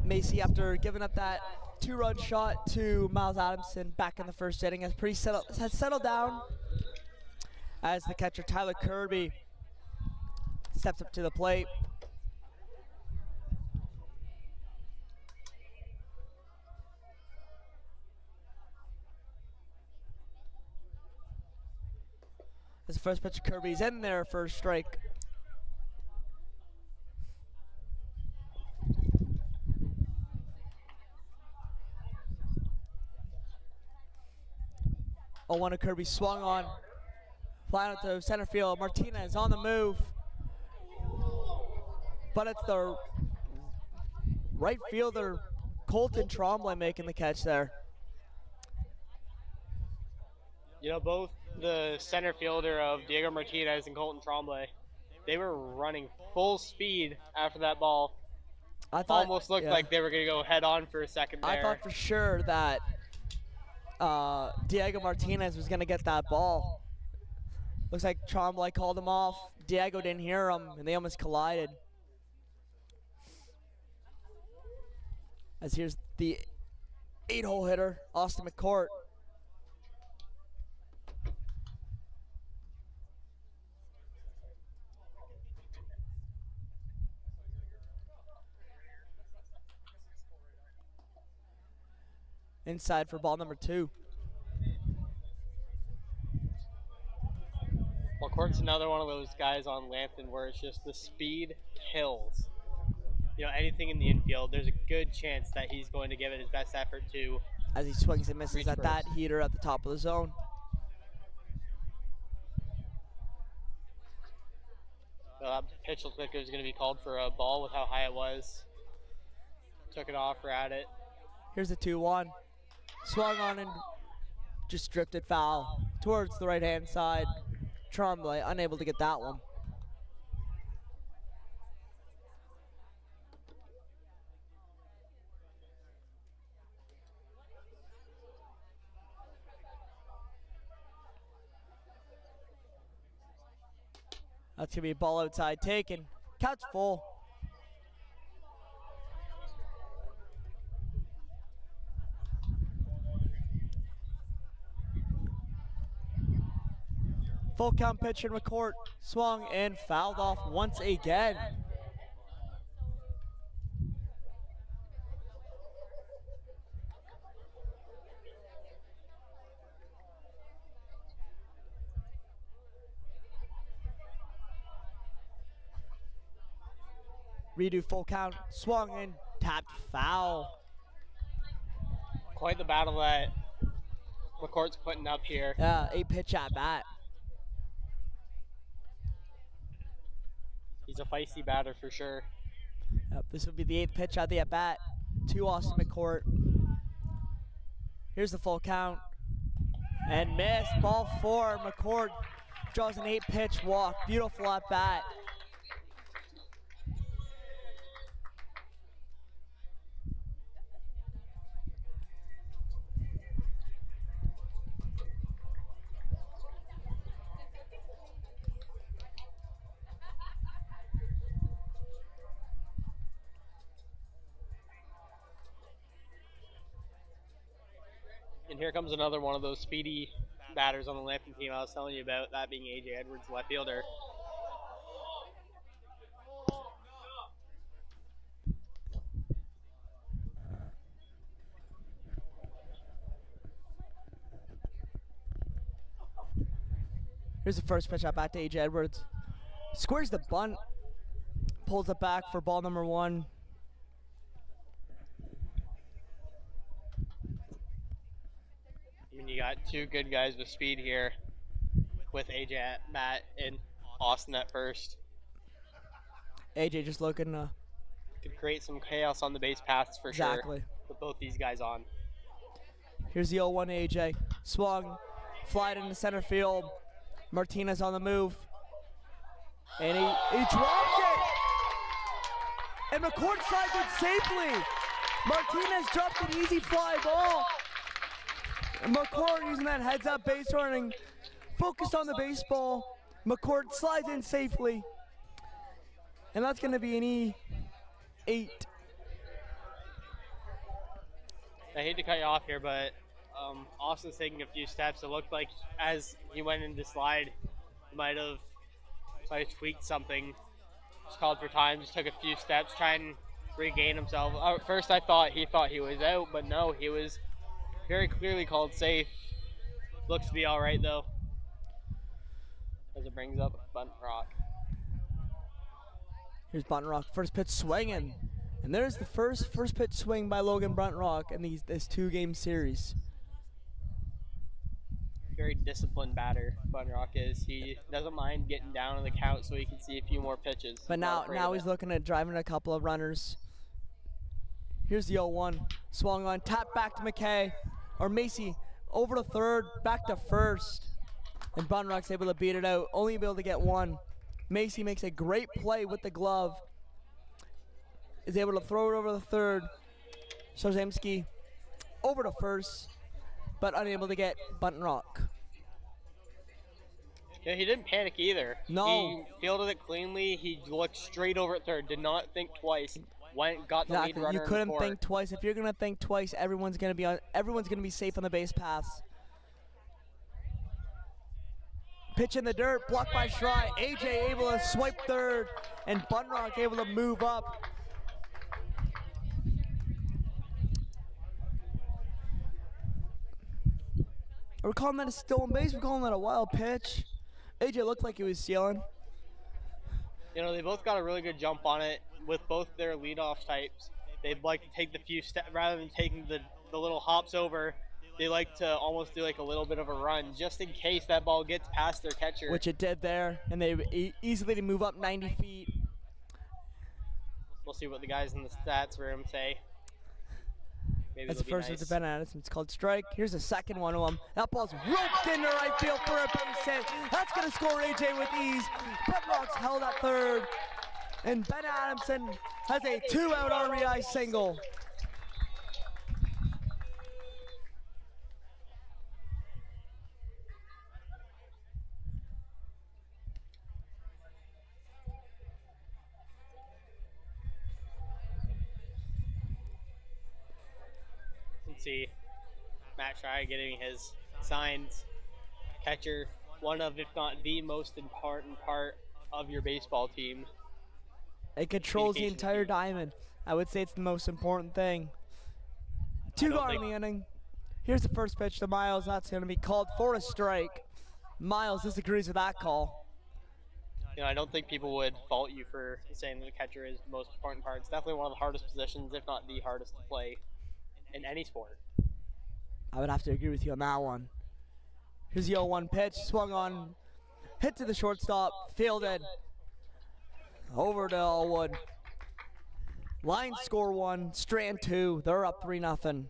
Macy, after giving up that 2-run shot to Miles Adamson back in the first inning, has settled down as the catcher Tyler Kirby steps up to the plate. As the first pitch of Kirby's in there for a strike. Oh, one of Kirby swung on. Flying out to center field. Martinez on the move. But it's the right fielder, Colton Tremblay, making the catch there. You know, both the center fielder of Diego Martinez and Colton Tremblay, they were running full speed after that ball. I thought, almost looked like they were going to go head on for a second there. I thought for sure that Diego Martinez was going to get that ball. Looks like Tremblay called him off. Diego didn't hear him, and they almost collided. As here's the 8-hole hitter, Austin McCourt. Inside for ball number 2. McCourt's another one of those guys on Lambton where it's just the speed kills. You know, anything in the infield, there's a good chance that he's going to give it his best effort to. As he swings and misses at that heater at the top of the zone. That pitch looked like it was going to be called for a ball with how high it was. Took it off, ran it. Here's the 2-1. Swung on and just drifted foul towards the right-hand side. Tremblay unable to get that one. That's going to be a ball outside taken. Count's full. Full count pitcher McCourt swung and fouled off once again. Redo full count, swung and tapped foul. Quite the battle that McCourt's putting up here. Yeah, 8-pitch at bat. He's a feisty batter for sure. Yep, this would be the 8th pitch at the at bat to Austin McCourt. Here's the full count. And missed. Ball 4. McCourt draws an 8-pitch walk. Beautiful at bat. And here comes another one of those speedy batters on the Lambton team I was telling you about, that being A.J. Edwards, left fielder. Here's the first pitch at bat to A.J. Edwards. Squares the bunt. Pulls it back for ball number 1. You got two good guys with speed here with AJ at bat and Austin at first. AJ just looking could create some chaos on the base paths for sure with both these guys on. Here's the 0-1 AJ. Swung, flied into center field. Martinez on the move. And he drops it! And McCourt slides it safely! Martinez dropped an easy fly ball. And McCord using that heads-up base running, focused on the baseball. McCord slides in safely. And that's going to be an E8. I hate to cut you off here, but Austin's taking a few steps. It looked like as he went into slide, he might have tweaked something. Just called for time, just took a few steps, trying to regain himself. At first I thought he was out, but no, he was very clearly called safe. Looks to be all right though, as it brings up Bunt Rock. Here's Bunt Rock, first pitch swinging. And there's the first pitch swing by Logan Buntrock in this 2-game series. Very disciplined batter, Buntrock is. He doesn't mind getting down on the count so he can see a few more pitches. But now he's looking at driving a couple of runners. Here's the 0-1. Swung on, tap back to McKay. Or Macy, over to third, back to first. And Buntrock's able to beat it out, only able to get one. Macy makes a great play with the glove. Is able to throw it over the third. Sozemski over to first, but unable to get Buntrock. Yeah, he didn't panic either. No. He fielded it cleanly. He looked straight over at third, did not think twice. Got the lead runner. You couldn't think twice. If you're gonna think twice, everyone's gonna be safe on the base paths. Pitch in the dirt, blocked by Schrei. AJ able to swipe third, and Buntrock able to move up. We're calling that a stolen base. We're calling that a wild pitch. AJ looked like he was sealing. You know, they both got a really good jump on it with both their leadoff types. They'd like to take the few steps rather than taking the little hops over. They like to almost do like a little bit of a run just in case that ball gets past their catcher. Which it did there, and they easily move up 90 feet. We'll see what the guys in the stats room say. Maybe That's the first nice. with the Ben Addison. It's called strike. Here's the second one of them. That ball's roped into right field for a base hit. That's going to score AJ with ease. Buntrock's held at third. And Ben Adamson has a 2-out RBI single. See Matt Schrei getting his signs. Catcher, one of, if not the most important part of your baseball team. It controls the entire diamond. I would say it's the most important thing. 2 gone in the inning. Here's the first pitch to Miles. That's going to be called for a strike. Miles disagrees with that call. You know, I don't think people would fault you for saying that the catcher is the most important part. It's definitely one of the hardest positions, if not the hardest to play in any sport. I would have to agree with you on that one. Here's the 0-1 pitch, swung on, hit to the shortstop, fielded, over to Elwood. Lions score 1, Strand 2, they're up 3-0.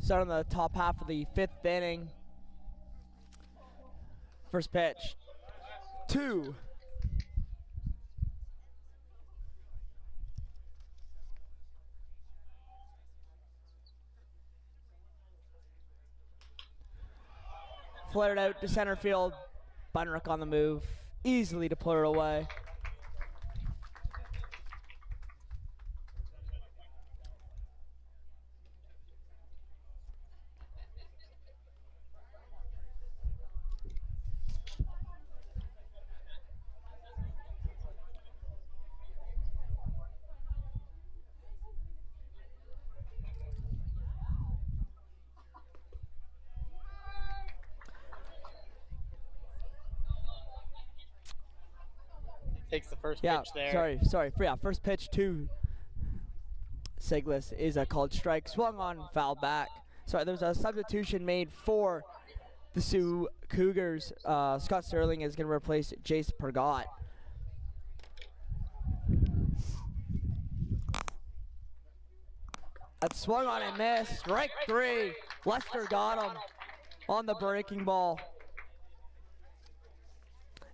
Starting the top half of the 5th inning. First pitch. 2. Flared out to center field. Bunrock on the move. Easily to put it away. Takes the first pitch there. Sorry. First pitch to Siglis is a called strike. Swung on, foul back. Sorry, there's a substitution made for the Sioux Cougars. Scott Sterling is going to replace Jace Pergot. That swung on and missed. Strike 3. Lester got him on the breaking ball.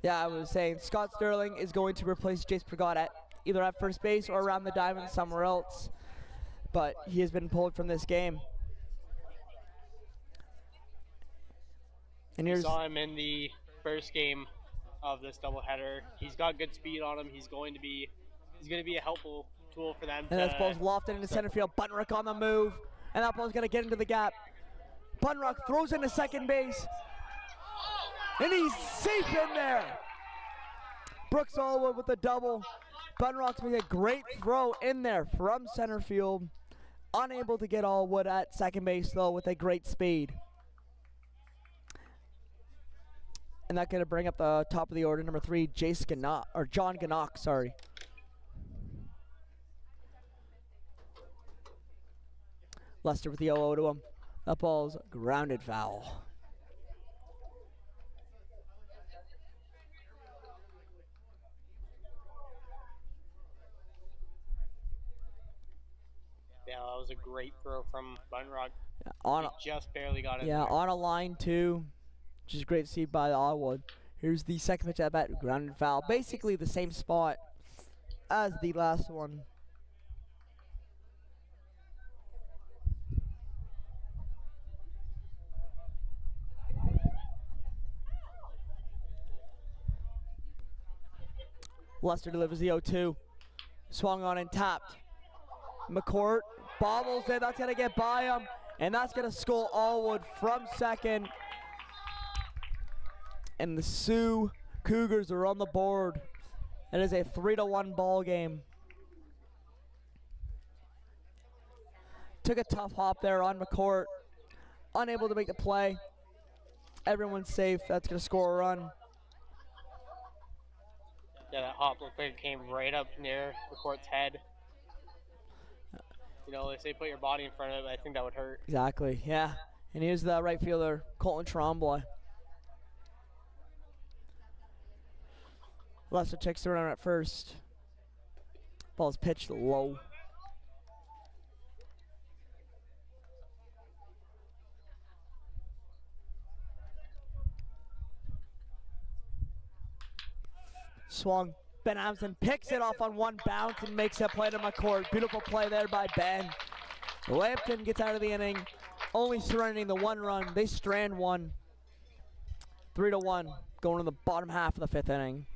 Yeah, I was saying Scott Sterling is going to replace Jace Pergot at either at first base or around the diamond somewhere else. But he has been pulled from this game. And you saw him in the first game of this doubleheader. He's got good speed on him. He's going to be a helpful tool for them. And that ball's lofted into center field. Bunrock on the move, and that ball's gonna get into the gap. Bunrock throws into second base, and he's safe in there. Brooks Allwood with the double. Bunrock's making a great throw in there from center field. Unable to get Allwood at second base though with a great speed. And that's gonna bring up the top of the order, number 3, John Gannock, sorry. Lester with the 0-0 to him. That ball's grounded foul. Yeah, that was a great throw from Bunrock. Yeah, he just barely got it. Yeah, on a line too, which is great to see by Allwood. Here's the second pitch at bat, grounded foul. Basically the same spot as the last one. Lester delivers the 0-2. Swung on and tapped. McCourt bobbles it. That's going to get by him. And that's going to score Allwood from second. And the Sioux Cougars are on the board. It is a 3-1 ball game. Took a tough hop there on McCourt. Unable to make the play. Everyone's safe. That's going to score a run. Yeah, that hop looked like it came right up near the court's head. You know, they say put your body in front of it, but I think that would hurt. Exactly, yeah. And here's the right fielder, Colton Tromboy. Lester checks the runner at first. Ball's pitched low. Swung. Ben Amson picks it off on one bounce and makes a play to McCourt. Beautiful play there by Ben. Lambton gets out of the inning, only surrendering the 1 run. They strand 1. 3-1, going to the bottom half of the 5th inning.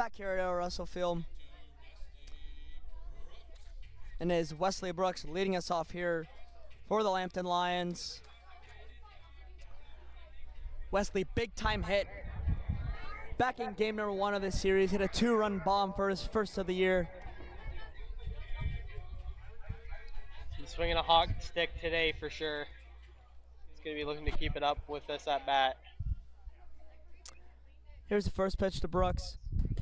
Back here at our Russell Field. And is Wesley Brooks leading us off here for the Lambton Lions. Wesley, big time hit. Back in game number 1 of this series, hit a 2-run bomb for his first of the year. He's swinging a hawk stick today for sure. He's going to be looking to keep it up with this at bat. Here's the first pitch to Brooks.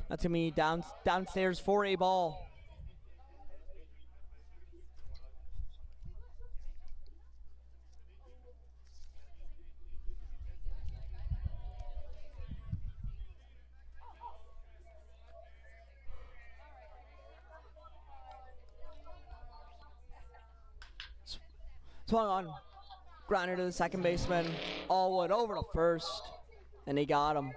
That's going to be downstairs for a ball. Swung on, grounded to the second baseman. Allwood over to first, and he got him.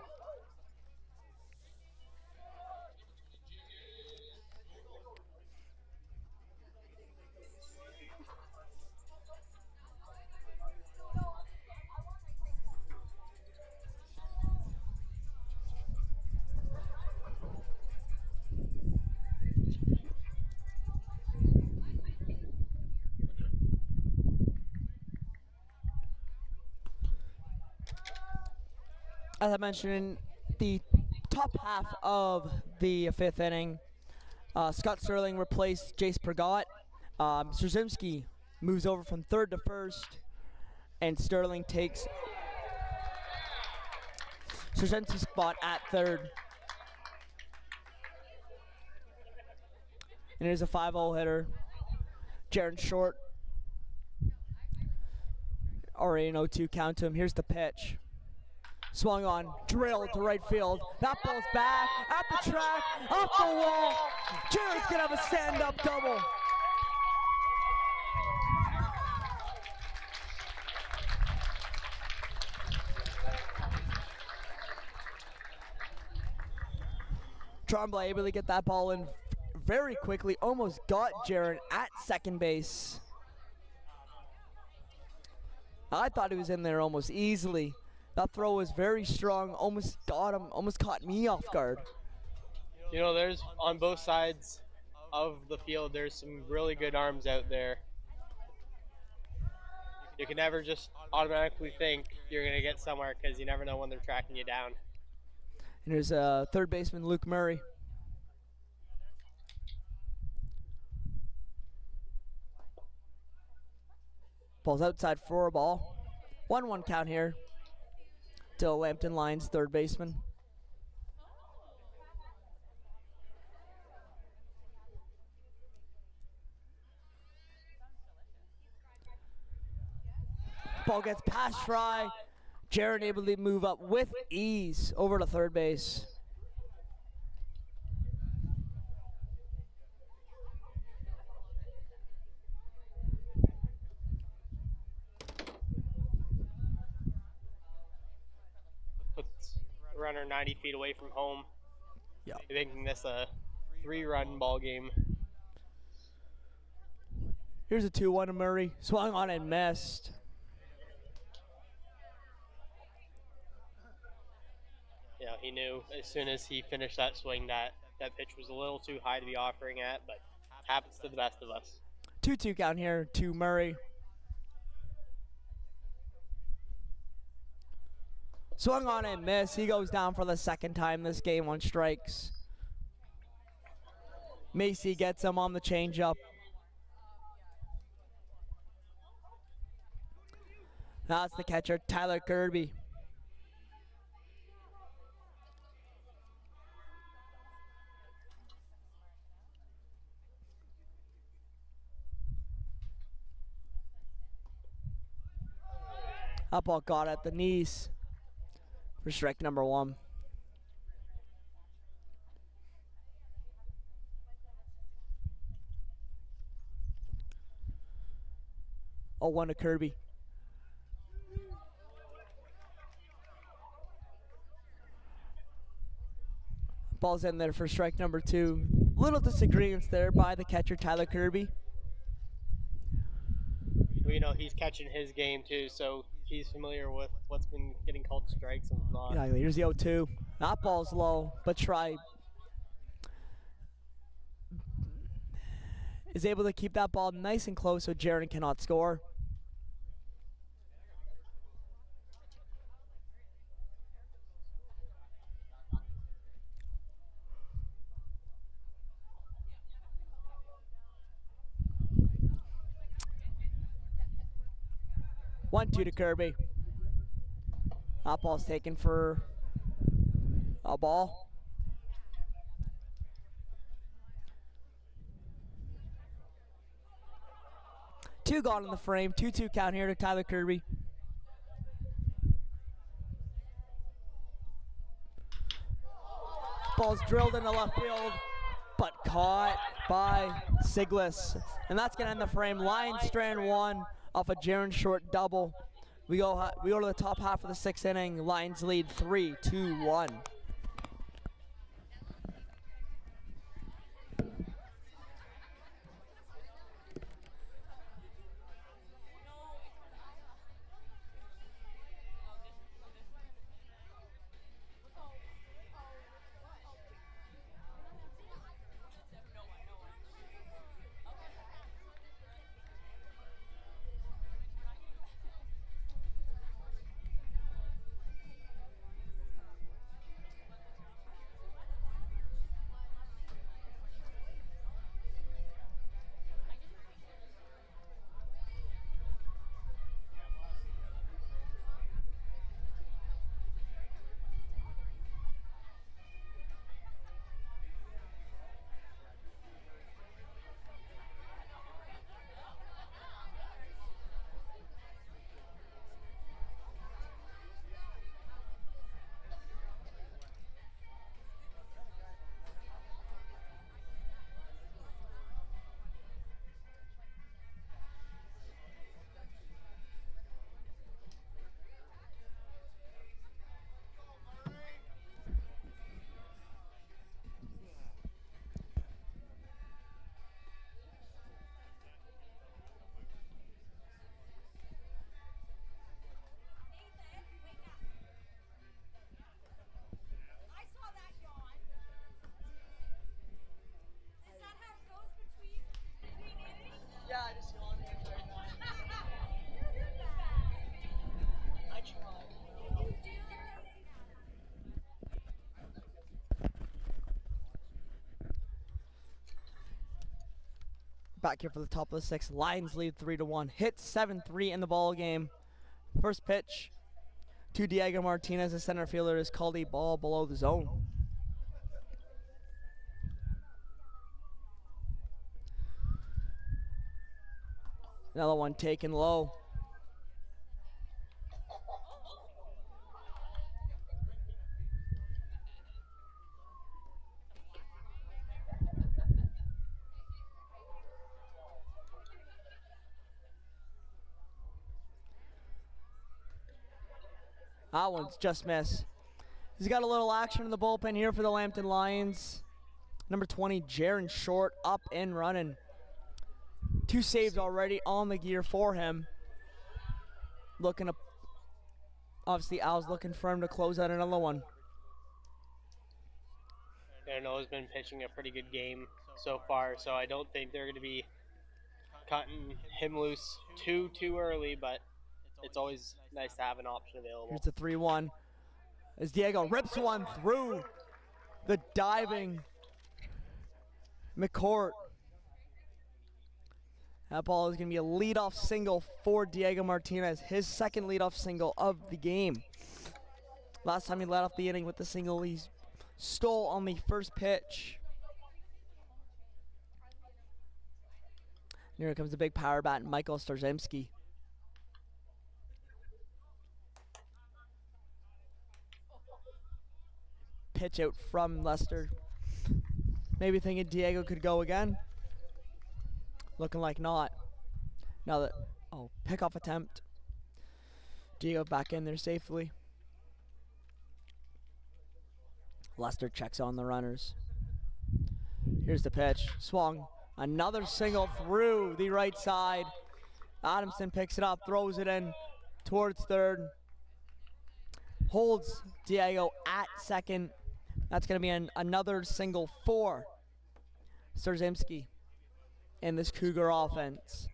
As I mentioned in the top half of the 5th inning, Scott Sterling replaced Jace Pergot. Strzemski moves over from 3rd to 1st, and Sterling takes Strzemski's spot at 3rd. And here's a 5-0 hitter. Jaron Short. Already an 0-2 count to him. Here's the pitch. Swung on, drilled to right field. That ball's back, at the track, off the wall. Jared's gonna have a stand-up double. Tremblay able to get that ball in very quickly, almost got Jared at second base. I thought he was in there almost easily. That throw was very strong, almost got him, almost caught me off guard. You know, there's on both sides of the field, there's some really good arms out there. You can never just automatically think you're going to get somewhere because you never know when they're tracking you down. And here's third baseman Luke Murray. Ball's outside for a ball. 1-1 count here. Till Lambton Lions third baseman. Ball gets past Fry. Jared able to move up with ease over to third base. Puts the runner 90 feet away from home. Yeah. Making this a 3-run ball game. Here's a 2-1 to Murray. Swung on and missed. You know, he knew as soon as he finished that swing that pitch was a little too high to be offering at, but happens to the best of us. 2-2 count here to Murray. Swung on and missed. He goes down for the second time this game on strikes. Macy gets him on the changeup. That's the catcher, Tyler Kirby. That ball got at the knees for strike number 1. Oh, 1 to Kirby. Ball's in there for strike number 2. Little disagreements there by the catcher, Tyler Kirby. Well, you know, he's catching his game too, so he's familiar with what's been getting called strikes and not. Yeah, here's the 0-2. That ball's low, but is able to keep that ball nice and close so Jaron cannot score. One, two to Kirby. That ball's taken for a ball. Two gone in the frame. 2-2 count here to Tyler Kirby. Ball's drilled into left field, but caught by Siglis. And that's going to end the frame. Lions strand one off a Jaron Short double. We go to the top half of the sixth inning. Lions lead 3-2-1. Back here for the top of the sixth. Lions lead 3-1. Hit 7-3 in the ball game. First pitch to Diego Martinez, the center fielder, is called a ball below the zone. Another one taken low. That one's just missed. He's got a little action in the bullpen here for the Lambton Lions. Number 20, Jaron Short, up and running. 2 saves already on the gear for him. Looking to, obviously Al's looking for him to close out another one. Errol been pitching a pretty good game so far, so I don't think they're going to be cutting him loose too early, but it's always nice to have an option available. Here's the 3-1. As Diego rips one through the diving McCourt. That ball is going to be a leadoff single for Diego Martinez, his second leadoff single of the game. Last time he led off the inning with the single, he stole on the first pitch. And here comes the big power bat, Michael Starzemski. Pitch out from Lester. Maybe thinking Diego could go again. Looking like not. Now that, pickoff attempt. Diego back in there safely. Lester checks on the runners. Here's the pitch. Swung. Another single through the right side. Adamson picks it up, throws it in towards third. Holds Diego at second. That's going to be another single for Starzemski. in this Cougar offense.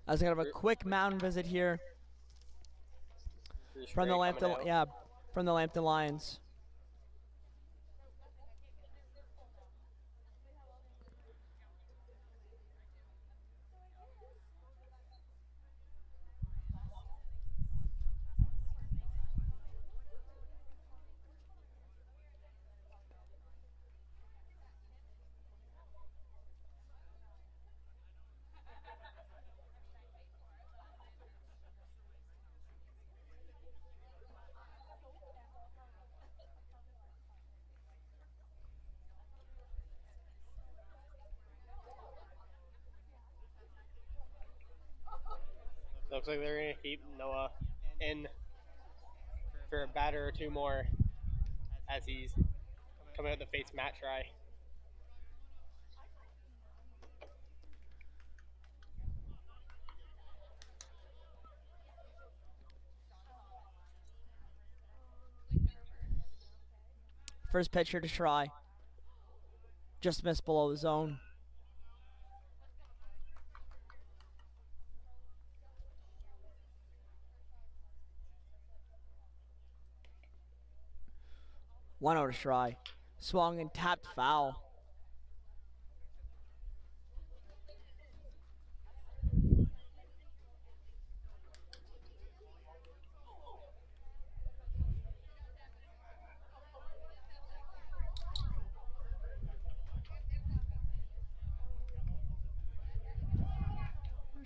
I was gonna have a quick mound visit here from the Lambton, from the Lambton Lions. Looks like they're going to keep Noah in for a batter or two more as he's coming out to face Matt Try. First pitcher to try. Just missed below the zone. One over to try. Swung and tapped foul.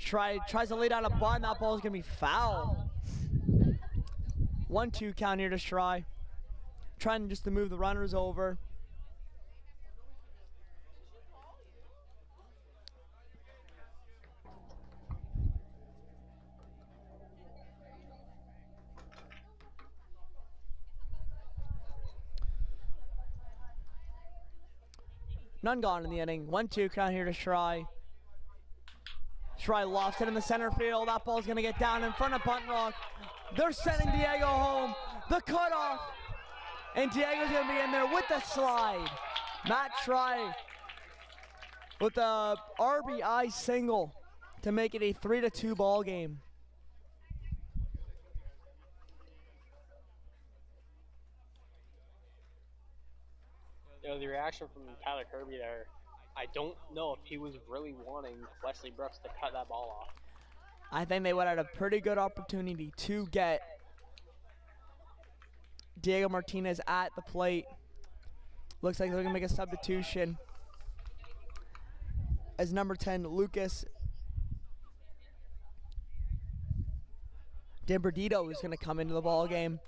Tries to lay down a bunt. That ball is going to be foul. 1-2 count here to Try. Trying just to move the runners over. None gone in the inning. 1-2 count here to Try. Try lofts it in the center field. That ball's going to get down in front of Bunt Rock. They're sending Diego home. The cutoff. And Diego's going to be in there with the slide. Matt Try with the RBI single to make it a 3-2 ball game. You know, the reaction from Tyler Kirby there, I don't know if he was really wanting Wesley Brooks to cut that ball off. I think they would have had a pretty good opportunity to get Diego Martinez at the plate. Looks like they're going to make a substitution as number 10, Lucas D'Amberdito is going to come into the ball game.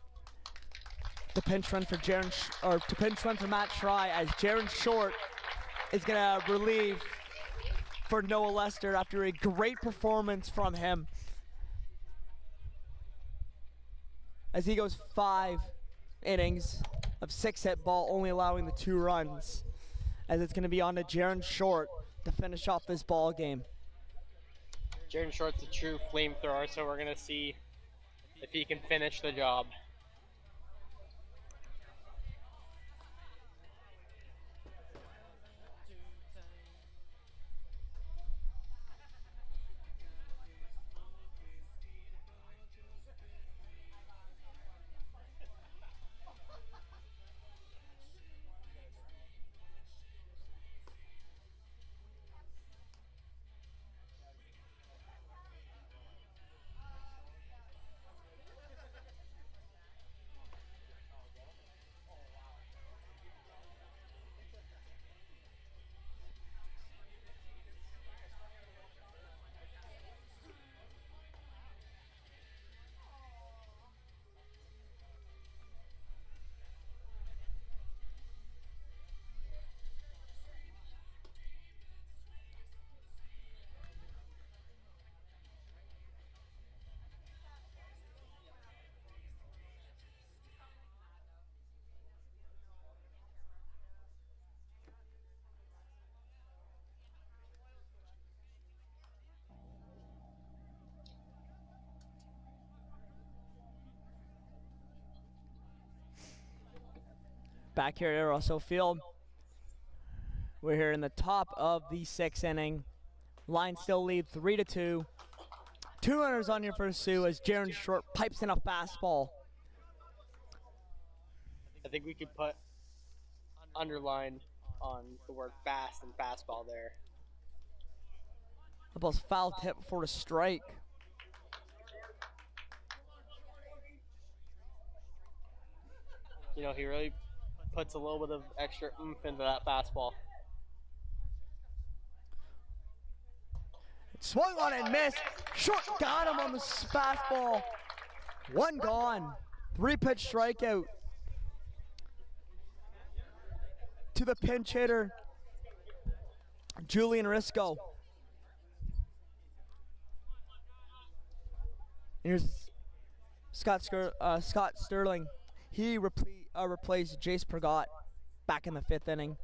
The pinch run for Matt Try as Jaron Short is going to relieve for Noah Lester after a great performance from him. As he goes 5 innings of 6-hit ball, only allowing the 2 runs. As it's going to be on to Jaron Short to finish off this ball game. Jaron Short's a true flamethrower, so we're going to see if he can finish the job. Back here at Russell Field, We're here in the top of the 6th inning. Lions still lead 3-2. 2 runners on here for Sioux as Jaron Short pipes in a fastball. I think we could put underline on the word fast and fastball there. The ball's foul tip before the strike. You know, he really puts a little bit of extra oomph into that fastball. Swung on and missed. Short got him on the fastball. 1 gone. 3-pitch strikeout. To the pinch hitter, Julian Risco. Here's Scott Sterling. He replaced Jace Pergot back in the 5th inning.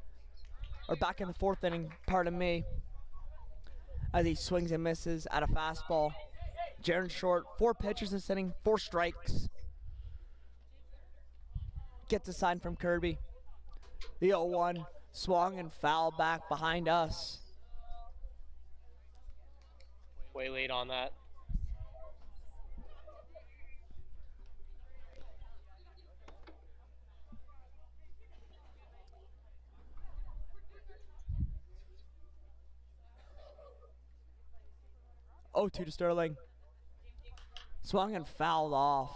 Or back in the 4th inning, pardon me. As he swings and misses at a fastball. Jaron Short, 4 pitches this inning, 4 strikes. Gets a sign from Kirby. The 0-1 swung and fouled back behind us. Way late on that. Oh, 2 to Sterling. Swung and fouled off.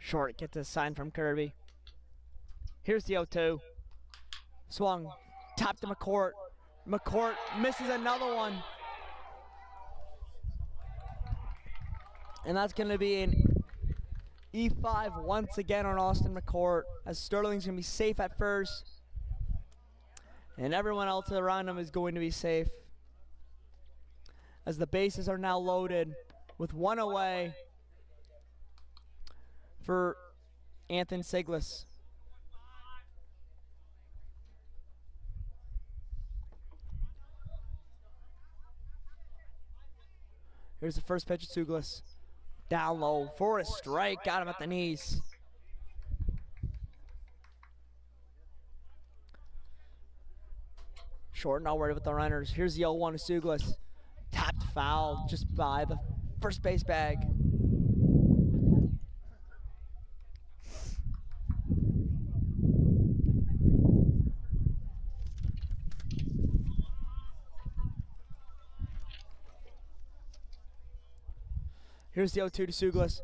Short gets a sign from Kirby. Here's the 0-2. Swung. Tapped to McCourt. McCourt misses another one. And that's going to be an E5 once again on Austin McCourt, as Sterling's going to be safe at first. And everyone else around him is going to be safe, as the bases are now loaded with 1 away for Anthony Siglis. Here's the first pitch of Siglis. Down low for a strike. Got him at the knees. Short, not worried with the runners. Here's the 0-1 to Siglis. Tapped foul just by the first base bag. Here's the 0-2 to Siglis.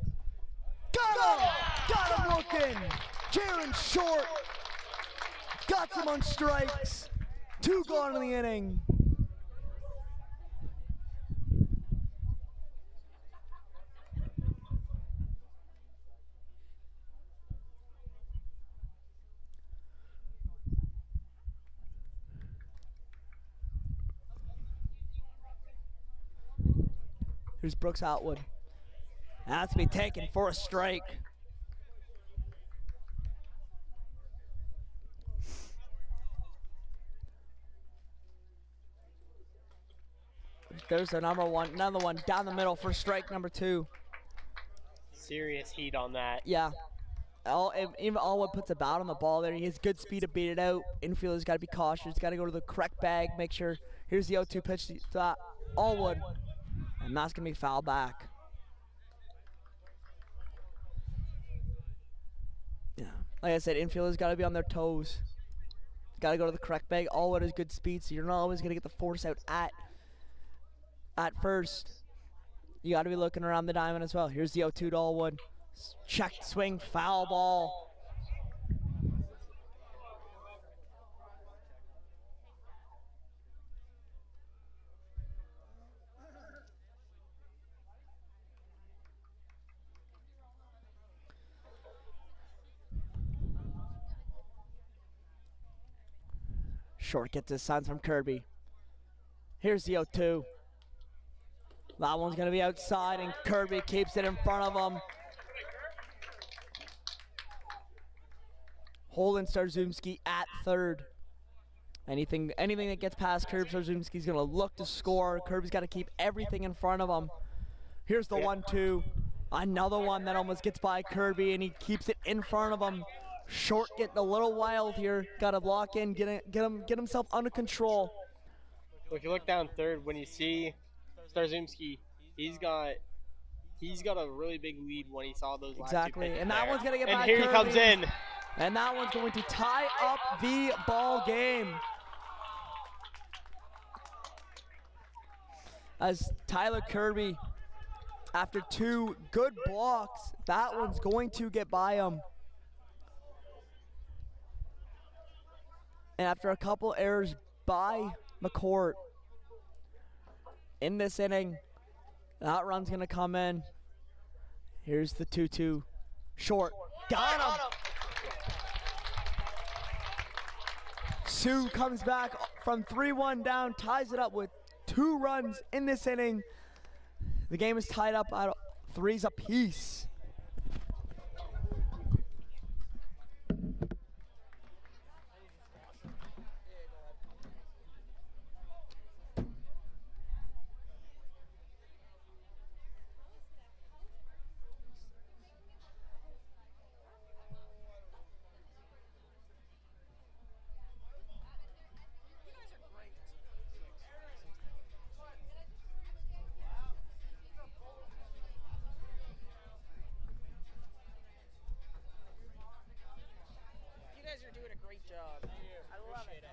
Got him! Got him looking! Jaron Short got him on strikes. 2 gone in the inning. Here's Brooks Outwood. That's to be taken for a strike. There's the number 1, another one down the middle for strike number 2. Serious heat on that. Yeah. Even Allwood puts a bat on the ball there. He has good speed to beat it out. Infielders got to be cautious. Got to go to the correct bag. Make sure. Here's the 0-2 pitch to Allwood. And that's going to be foul back. Yeah. Like I said, infielders got to be on their toes. Got to go to the correct bag. Allwood has good speed, so you're not always going to get the force out at first. You got to be looking around the diamond as well. Here's the 0-2 to Allwood. Checked swing, foul ball. Short gets his signs from Kirby. Here's the 0-2. That one's going to be outside, and Kirby keeps it in front of him. Holding Starzumski at third. Anything that gets past Kirby Starzumski's going to look to score. Kirby's got to keep everything in front of him. Here's the 1-2. Another one that almost gets by Kirby, and he keeps it in front of him. Short getting a little wild here. Got to block in, get himself under control. If you look down third, when you see Starzumski, he's got a really big lead when he saw those last two Exactly, pitches and that there. one's gonna get and by here Kirby. he comes in. And that one's going to tie up the ball game. As Tyler Kirby, after 2 good blocks, that one's going to get by him. And after a couple errors by McCourt in this inning, that run's going to come in. Here's the 2-2. Short. Got him! Sioux comes back from 3-1 down, ties it up with 2 runs in this inning. The game is tied up at 3s apiece. You're doing a great job. I love it.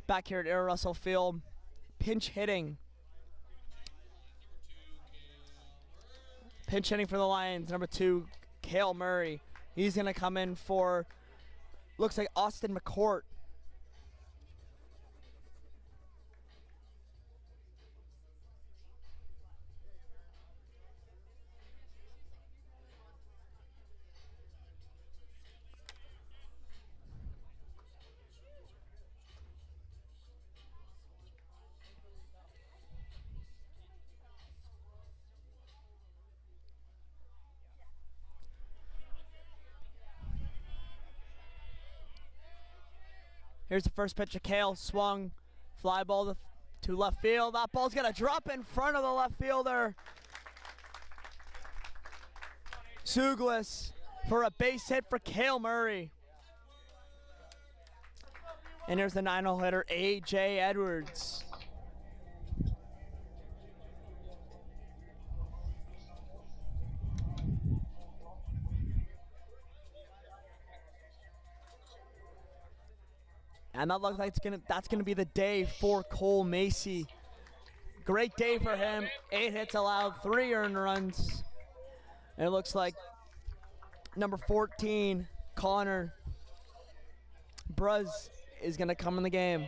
Back here at Errol Russell Field, pinch hitting. Pinch hitting for the Lions, number 2, Cale Murray. He's going to come in for, looks like Austin McCourt. Here's the first pitch of Cale, swung, fly ball to left field. That ball's gonna drop in front of the left fielder. Sugless for a base hit for Cale Murray. And here's the 9-hole hitter, A.J. Edwards. And that looks like that's gonna be the day for Cole Macy. Great day for him. 8 hits allowed, 3 earned runs. And it looks like number 14, Connor Bruz, is gonna come in the game.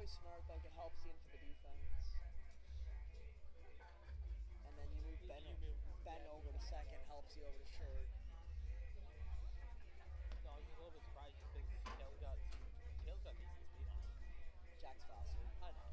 always smart, like it helps you in for the defense. And then you move Ben over to second, helps you over to short. No, I was just a little bit surprised because Kale's got decent speed on him. Jack's faster. I know.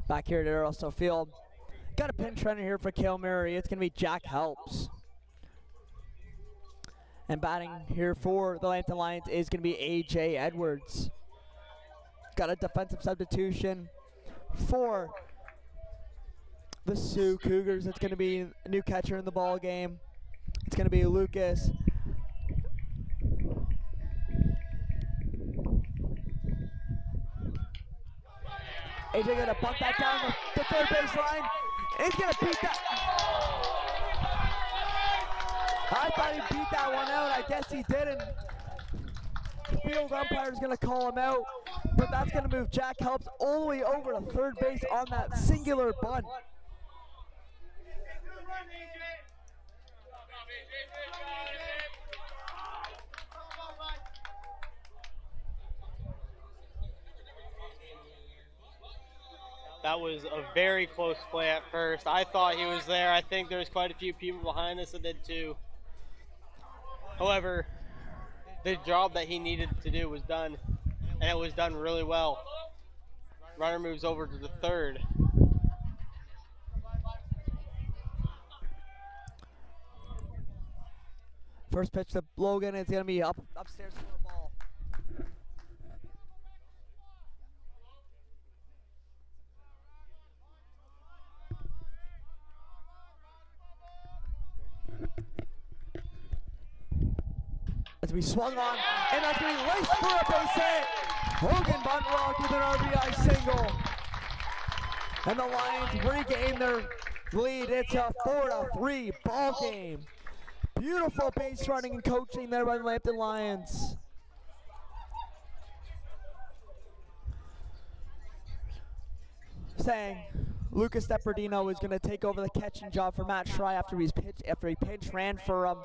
Back here at Errol Field. Got a pinch runner here for Cale Murray. It's going to be Jack Helps. And batting here for the Lambton Lions is going to be A.J. Edwards. Got a defensive substitution for the Sioux Cougars. It's going to be a new catcher in the ball game. It's going to be Lucas. AJ gonna bunt that down the third base line. He's gonna beat that. I thought he beat that one out. I guess he didn't. The field umpire's gonna call him out, but that's gonna move Jack Helps all the way over to third base on that singular bunt. That was a very close play at first. I thought he was there. I think there's quite a few people behind us that did too. However, the job that he needed to do was done, and it was done really well. Runner moves over to the third. First pitch to Logan. It's gonna be upstairs for the ball. As we swung on, and that's going to be laced for a base hit. Logan Buntrock with an RBI single. And the Lions regain their lead. It's a 4-3 ball game. Beautiful base running and coaching there by the Lambton Lions. Saying Lucas Depardino is going to take over the catching job for Matt Schrei after he pinch ran for him.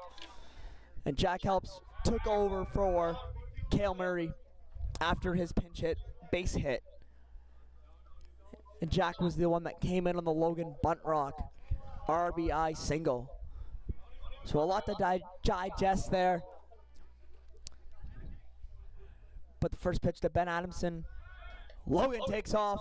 And Jack Helps took over for Cale Murray after his pinch hit, base hit. And Jack was the one that came in on the Logan Buntrock RBI single. So a lot to digest there. But the first pitch to Ben Adamson. Logan takes off.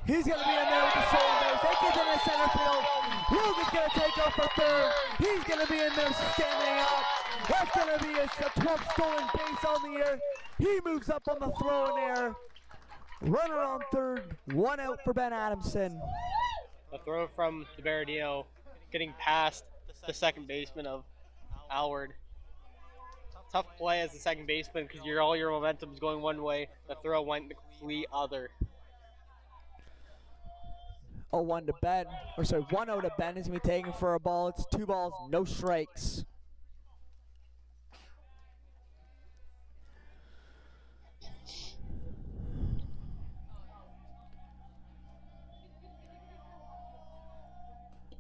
He's going to be in there with the stolen base. They get in the center field. Logan's going to take off for third. He's going to be in there standing up. That's going to be a 12th stolen base on the air. He moves up on the throw in air. Runner on third. One out for Ben Adamson. A throw from DeBardino getting past the second baseman of Alward. Tough play as the second baseman because all your momentum is going one way. The throw went the complete other. 0-1 to Ben, or sorry, 1-0 to Ben is going to be taken for a ball. It's 2 balls, no strikes.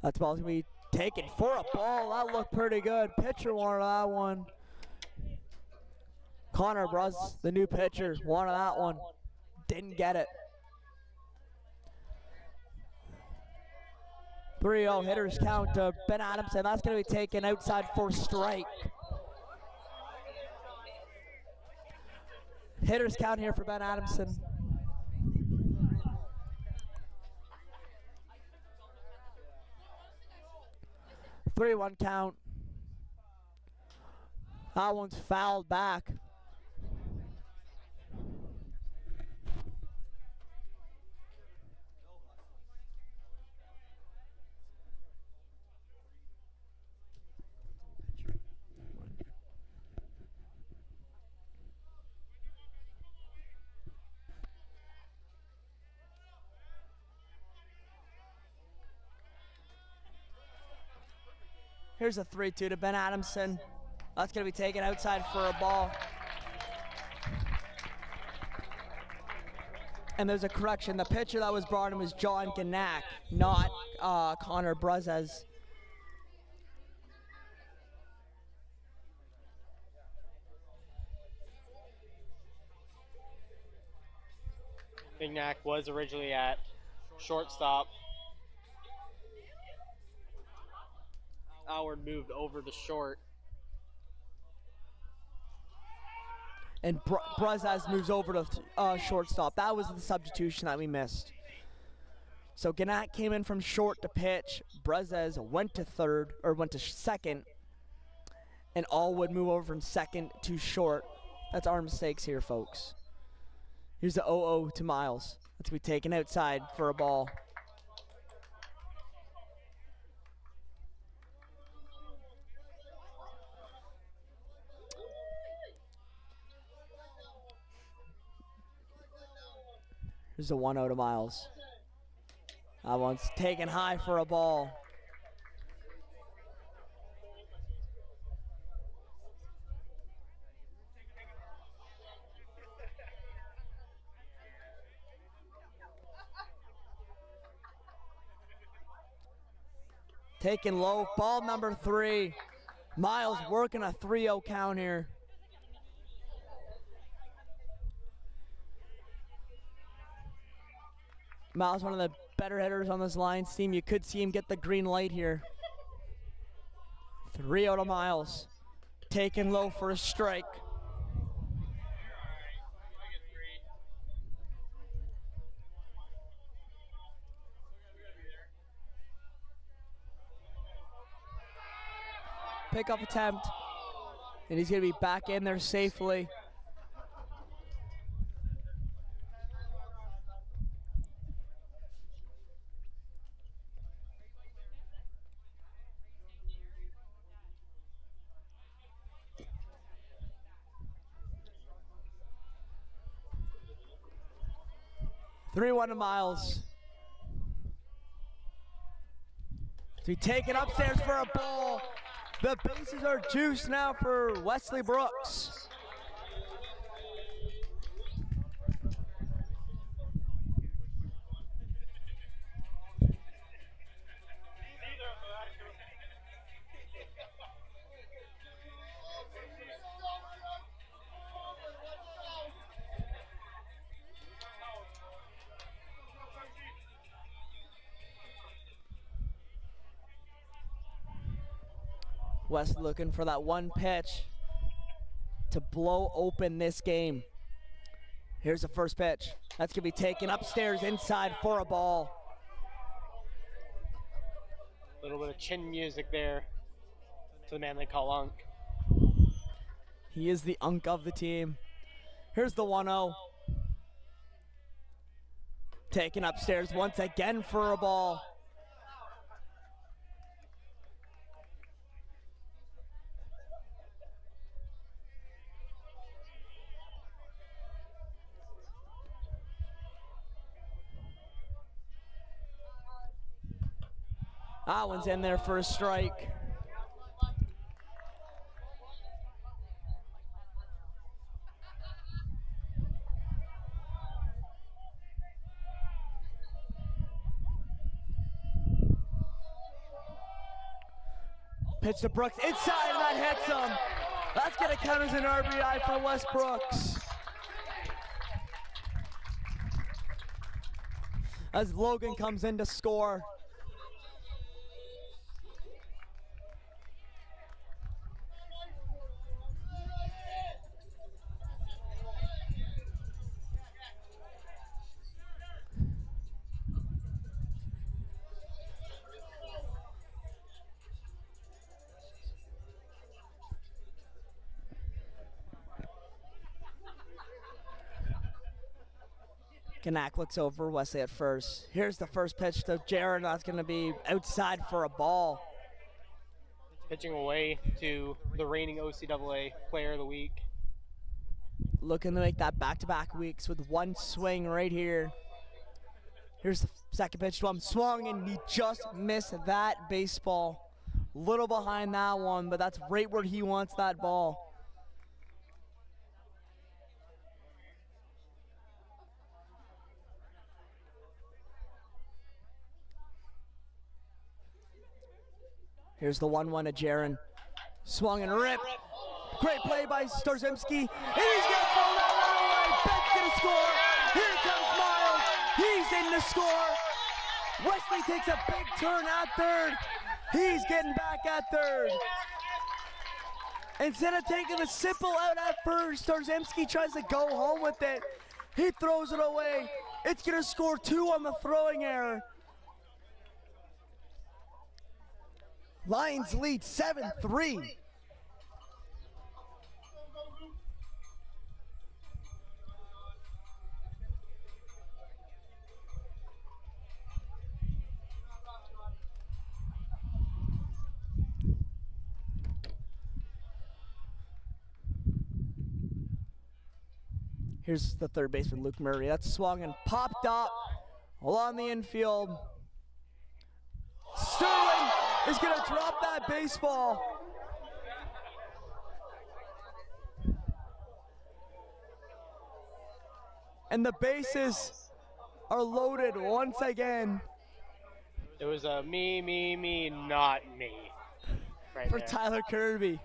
That ball's going to be taken for a ball. That looked pretty good. Pitcher wanted that one. Connor Brus, the new pitcher, wanted that one. Didn't get it. 3-0 hitters count to Ben Adamson. That's going to be taken outside for strike. Hitters count here for Ben Adamson. Three-one count. That one's fouled back. Here's a 3-2 to Ben Adamson. That's going to be taken outside for a ball. And there's a correction. The pitcher that was brought in was John Ganak, not Connor Bruzes. Ignac was originally at shortstop. Howard moved over to short. And Bruzes moves over to shortstop. That was the substitution that we missed. So Ganak came in from short to pitch. Bruzes went to second. And all would move over from second to short. That's our mistakes here, folks. Here's the 0-0 to Miles. That's going to be taken outside for a ball. Here's the 1-0 to Miles. That one's taken high for a ball. Taken low, ball number 3. Miles working a 3-0 count here. Miles, one of the better hitters on this Lions team. You could see him get the green light here. 3-0 to Miles. Taken low for a strike. Pickup attempt. And he's going to be back in there safely. Three-one to Miles. To be taken upstairs for a ball. The bases are juiced now for Wesley Brooks. West looking for that one pitch to blow open this game. Here's the first pitch. That's going to be taken upstairs inside for a ball. A little bit of chin music there to the man they call Unk. He is the Unk of the team. Here's the 1-0. Taken upstairs once again for a ball. That one's in there for a strike. Pitch to Brooks inside, and that hits him. That's going to count as an RBI for Wes Brooks. As Logan comes in to score. Kanak looks over Wesley at first. Here's the first pitch to Jared. That's going to be outside for a ball. Pitching away to the reigning OCAA Player of the Week. Looking to make that back-to-back weeks with one swing right here. Here's the second pitch to him. Swung, and he just missed that baseball. Little behind that one, but that's right where he wants that ball. Here's the 1-1 to Jaron. Swung and ripped. Great play by Starzymski. And he's going to throw that one away. Ben's going to score. Here comes Miles. He's in to score. Wesley takes a big turn at third. He's getting back at third. Instead of taking the simple out at first, Starzymski tries to go home with it. He throws it away. It's going to score 2 on the throwing error. Lions lead 7-3. Here's the third baseman, Luke Murray. That's swung and popped up along the infield. Sterling is going to drop that baseball. And the bases are loaded once again. It was a me, not me. Right For there. Tyler Kirby.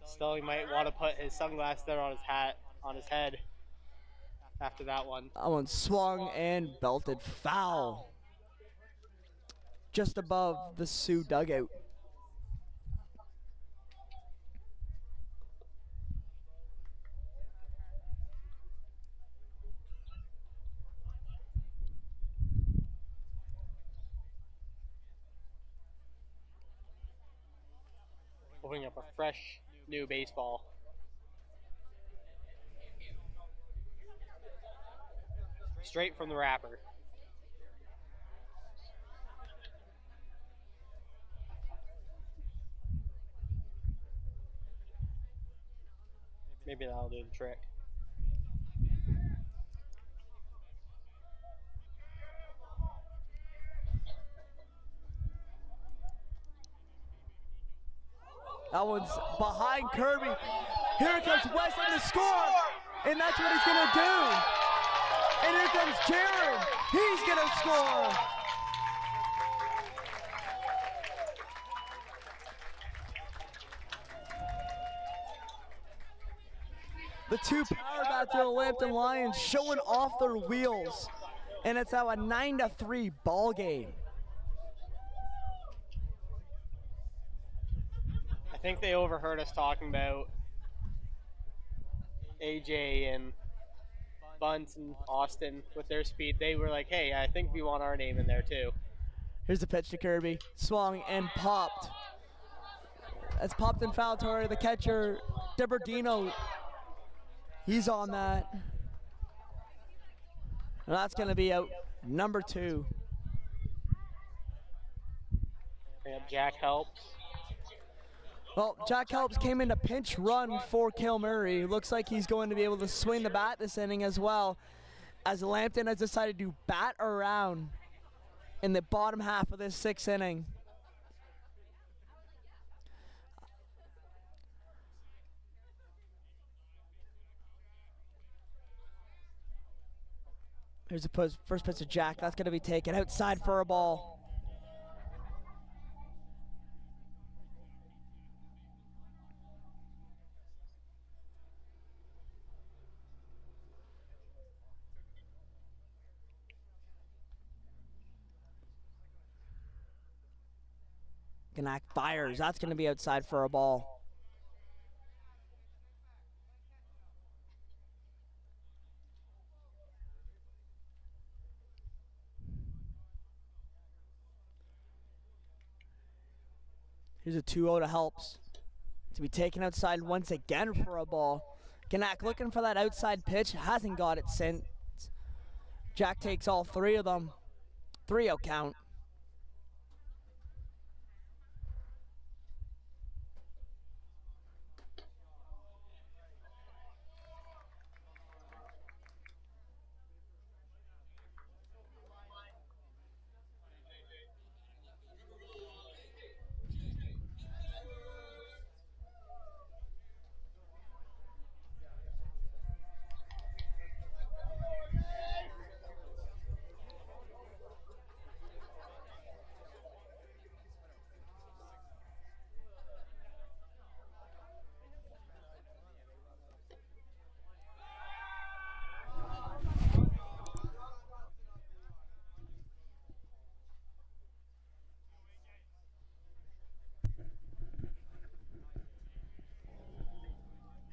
Still, he might want to put his sunglasses there on his head after that one. That one swung and belted foul. Just above the Sioux dugout. Opening up a fresh new baseball. Straight from the wrapper. Maybe that'll do the trick. That one's behind Kirby. Here comes West in the score, and that's what he's gonna do. And here comes Jaron. He's gonna score. The two power bats of the Lambton Lions showing off their wheels, and it's now a 9-3 ball game. I think they overheard us talking about AJ and Bunce and Austin with their speed. They were like, hey, I think we want our name in there too. Here's the pitch to Kirby. Swung and popped. That's popped in foul territory. The catcher, DeBerdino, he's on that. And that's going to be out number 2. And Jack helps. Well, Jack Helps came in a pinch run for Kilmurray. Looks like he's going to be able to swing the bat this inning as well, as Lambton has decided to bat around in the bottom half of this 6th inning. Here's the first pitch to Jack. That's going to be taken outside for a ball. Gnack fires. That's going to be outside for a ball. Here's a 2-0 to Helps. To be taken outside once again for a ball. Gnack looking for that outside pitch. Hasn't got it since. Jack takes all 3 of them. 3-0 count.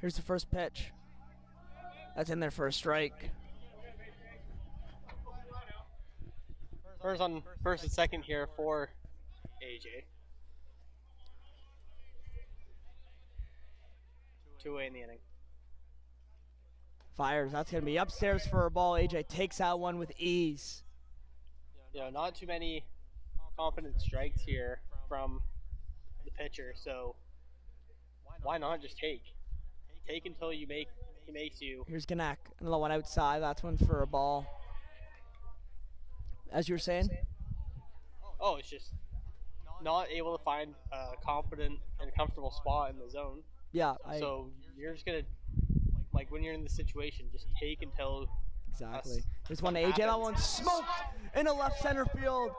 Here's the first pitch. That's in there for a strike. First and second here for AJ. 2-away in the inning. Fires. That's going to be upstairs for a ball. AJ takes that one with ease. Not too many confident strikes here from the pitcher, so why not just take? Take until he makes you. Here's Ganak. Another one outside. That's one for a ball. As you were saying? Oh, it's just not able to find a confident and comfortable spot in the zone. Yeah. So you're just going to, like when you're in this situation, just take until. Exactly. Here's one to AJ. That one smoked into left center field.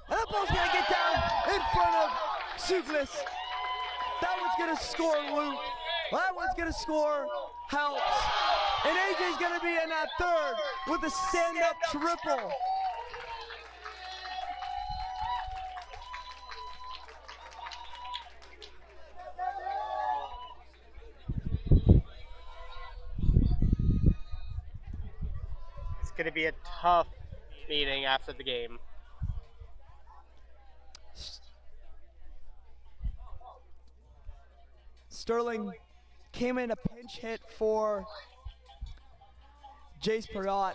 And that ball's going to get down in front of Suglis. That one's going to score, Luke. That one's going to score. Helps. And AJ's going to be in that third with a stand-up triple. It's going to be a tough meeting after the game. Sterling came in a pinch hit for Jace Perot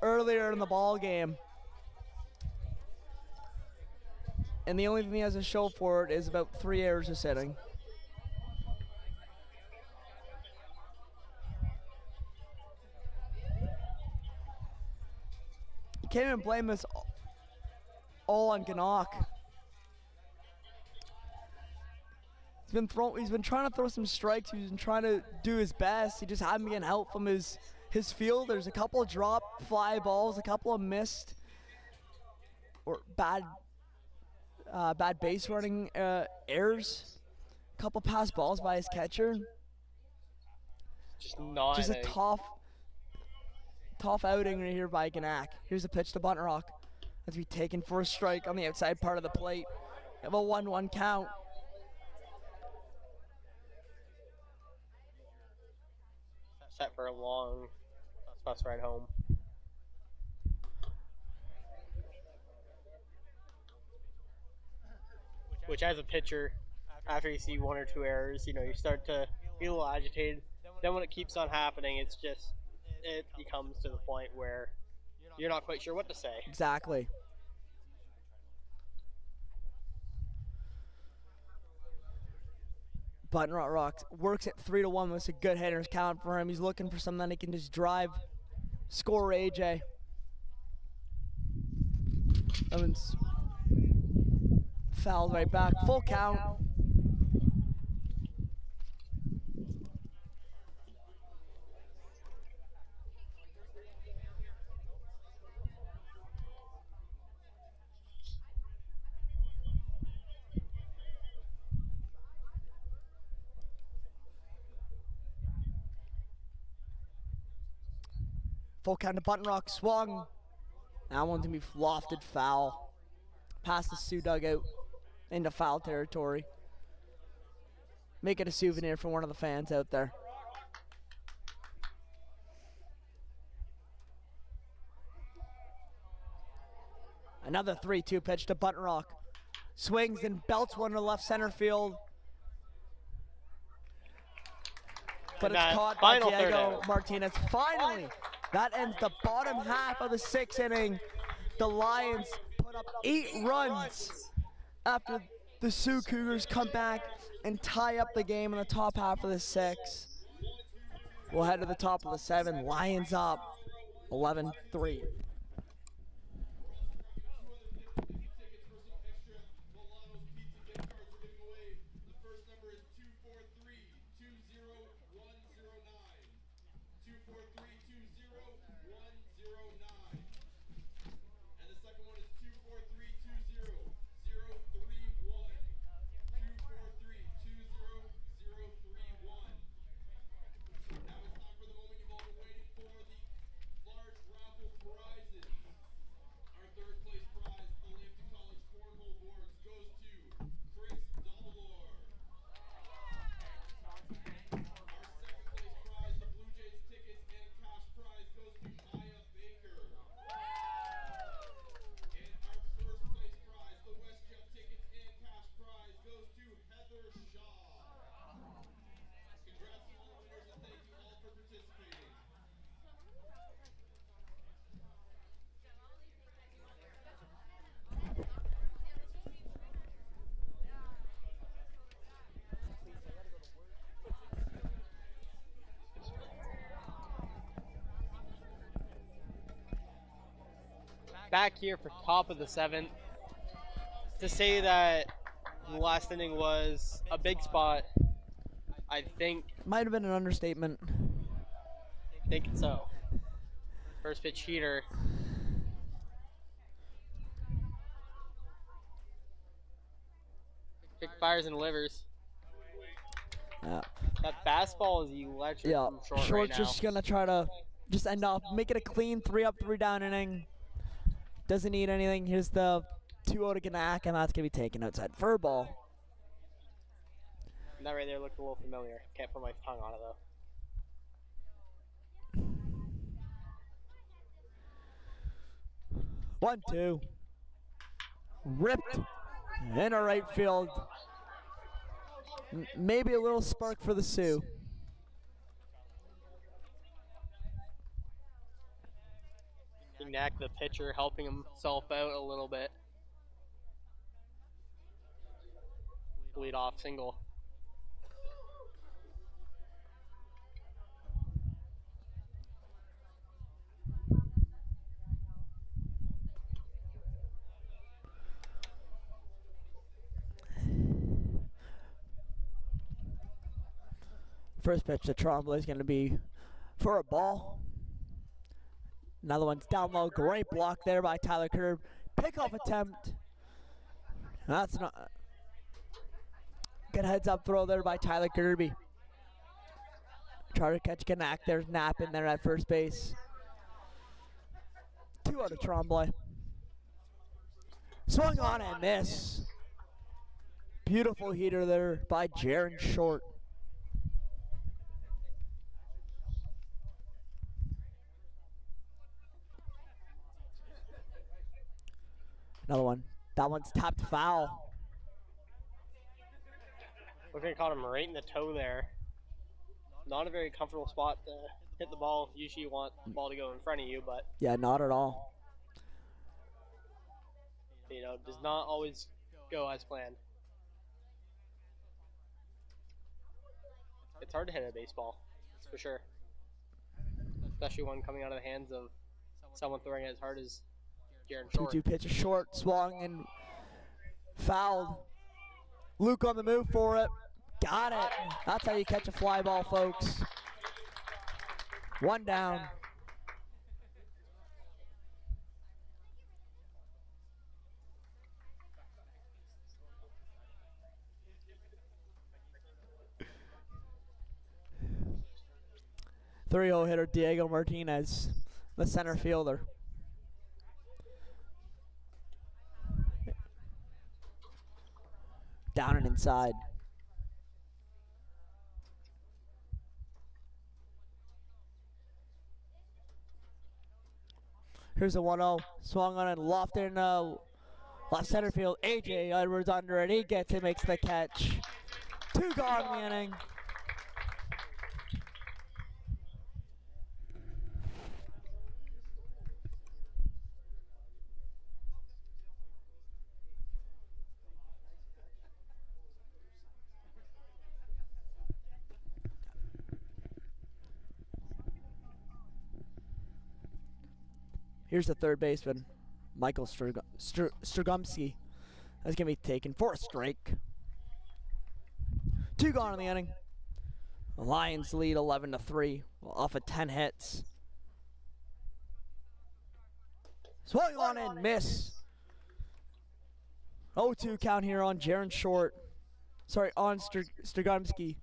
earlier in the ball game. And the only thing he has to show for it is about 3 errors of setting. You can't even blame this all on Ganok. He's been trying to throw some strikes. He's been trying to do his best. He just hadn't been getting help from his fielders. A couple of drop fly balls, a couple of missed or bad base running errors, a couple pass balls by his catcher. Just a tough outing right here by Ganak. Here's a pitch to Buntrock. That's be taken for a strike on the outside part of the plate. We have a 1-1 count. Set for a long bus ride home. Which, as a pitcher, after you see 1 or 2 errors, you start to feel a little agitated. Then when it keeps on happening, it becomes to the point where you're not quite sure what to say. Exactly. Buntrock works at 3-1. That's a good hitter's count for him. He's looking for something that he can just drive, score AJ. Evans fouled right back. Full count. Full count to Buntrock, swung. That one's gonna be lofted foul. Past the Sioux dugout into foul territory. Make it a souvenir for one of the fans out there. Another 3-2 pitch to Buntrock. Swings and belts one to left center field. But it's caught by Diego Martinez. Finally, that ends the bottom half of the 6th inning. The Lions put up 8 runs after the Sioux Cougars come back and tie up the game in the top half of the 6th. We'll head to the top of the 7th. Lions up 11-3. back here for top of the 7th. To say that the last inning was a big spot, I think Might have been an understatement. so. First pitch heater. Kick fires and delivers. Yeah. That fastball is electric Yeah. from short right Short's now. just gonna try to just end off, make it a clean 3-up, 3-down inning. Doesn't need anything. Here's the 2-0 to Ganack, and that's gonna be taken outside for a ball. That right there looked a little familiar. Can't put my tongue on it though. One, two. Ripped into right field. Maybe a little spark for the Sioux. Gnack, the pitcher, helping himself out a little bit. Lead off single. First pitch to Trombley is going to be for a ball. Another one's down low. Great block there by Tyler Kerb. Pickoff attempt. That's not. Good heads up throw there by Tyler Kirby. Try to catch Ganack. There's Knapp in there at first base. 2 out of Trombley. Swung on and miss. Beautiful heater there by Jaron Short. Another one. That one's tapped foul. We're going to caught him right in the toe there. Not a very comfortable spot to hit the ball. Usually you want the ball to go in front of you, but Yeah, not at all. you know, does not always go as planned. It's hard to hit a baseball, that's for sure. Especially one coming out of the hands of someone throwing it as hard as Jaron Short. 2-2 pitch, a short, swung and fouled. Luke on the move for it. Got it. That's how you catch a fly ball, folks. 1 down. Three-hole hitter Diego Martinez, the center fielder. Down and inside. Here's a 1-0. Swung on and lofted in left center field. AJ Edwards under it. He gets it, makes the catch. 2 gone in the inning. Here's the third baseman, Michael Strugumski. That's going to be taken for a strike. 2 gone in the inning. The Lions lead 11-3 off of 10 hits. Swung on and miss. 0-2 count here on Jaron Short. Sorry, on Strugumski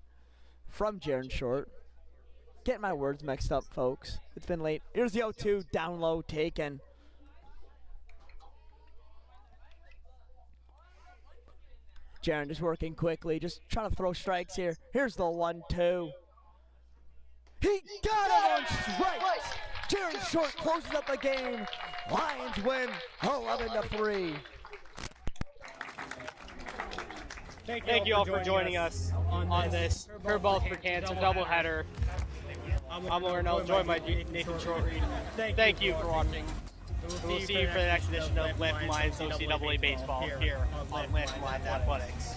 from Jaron Short. Getting my words mixed up, folks. It's been late. Here's the 0-2, down low, taken. Jaron just working quickly, just trying to throw strikes here. Here's the 1-2. He got it on strikes. Jaron Short closes up the game. Lions win 11-3. Thank you all for joining us on this Curveballs for Cancer doubleheader. I'm Errol, joined by Nathan Shortreed. Thank you for watching. We'll see you for the next edition of Lambton Lions OCAA Baseball here on Lambton Lions Athletics.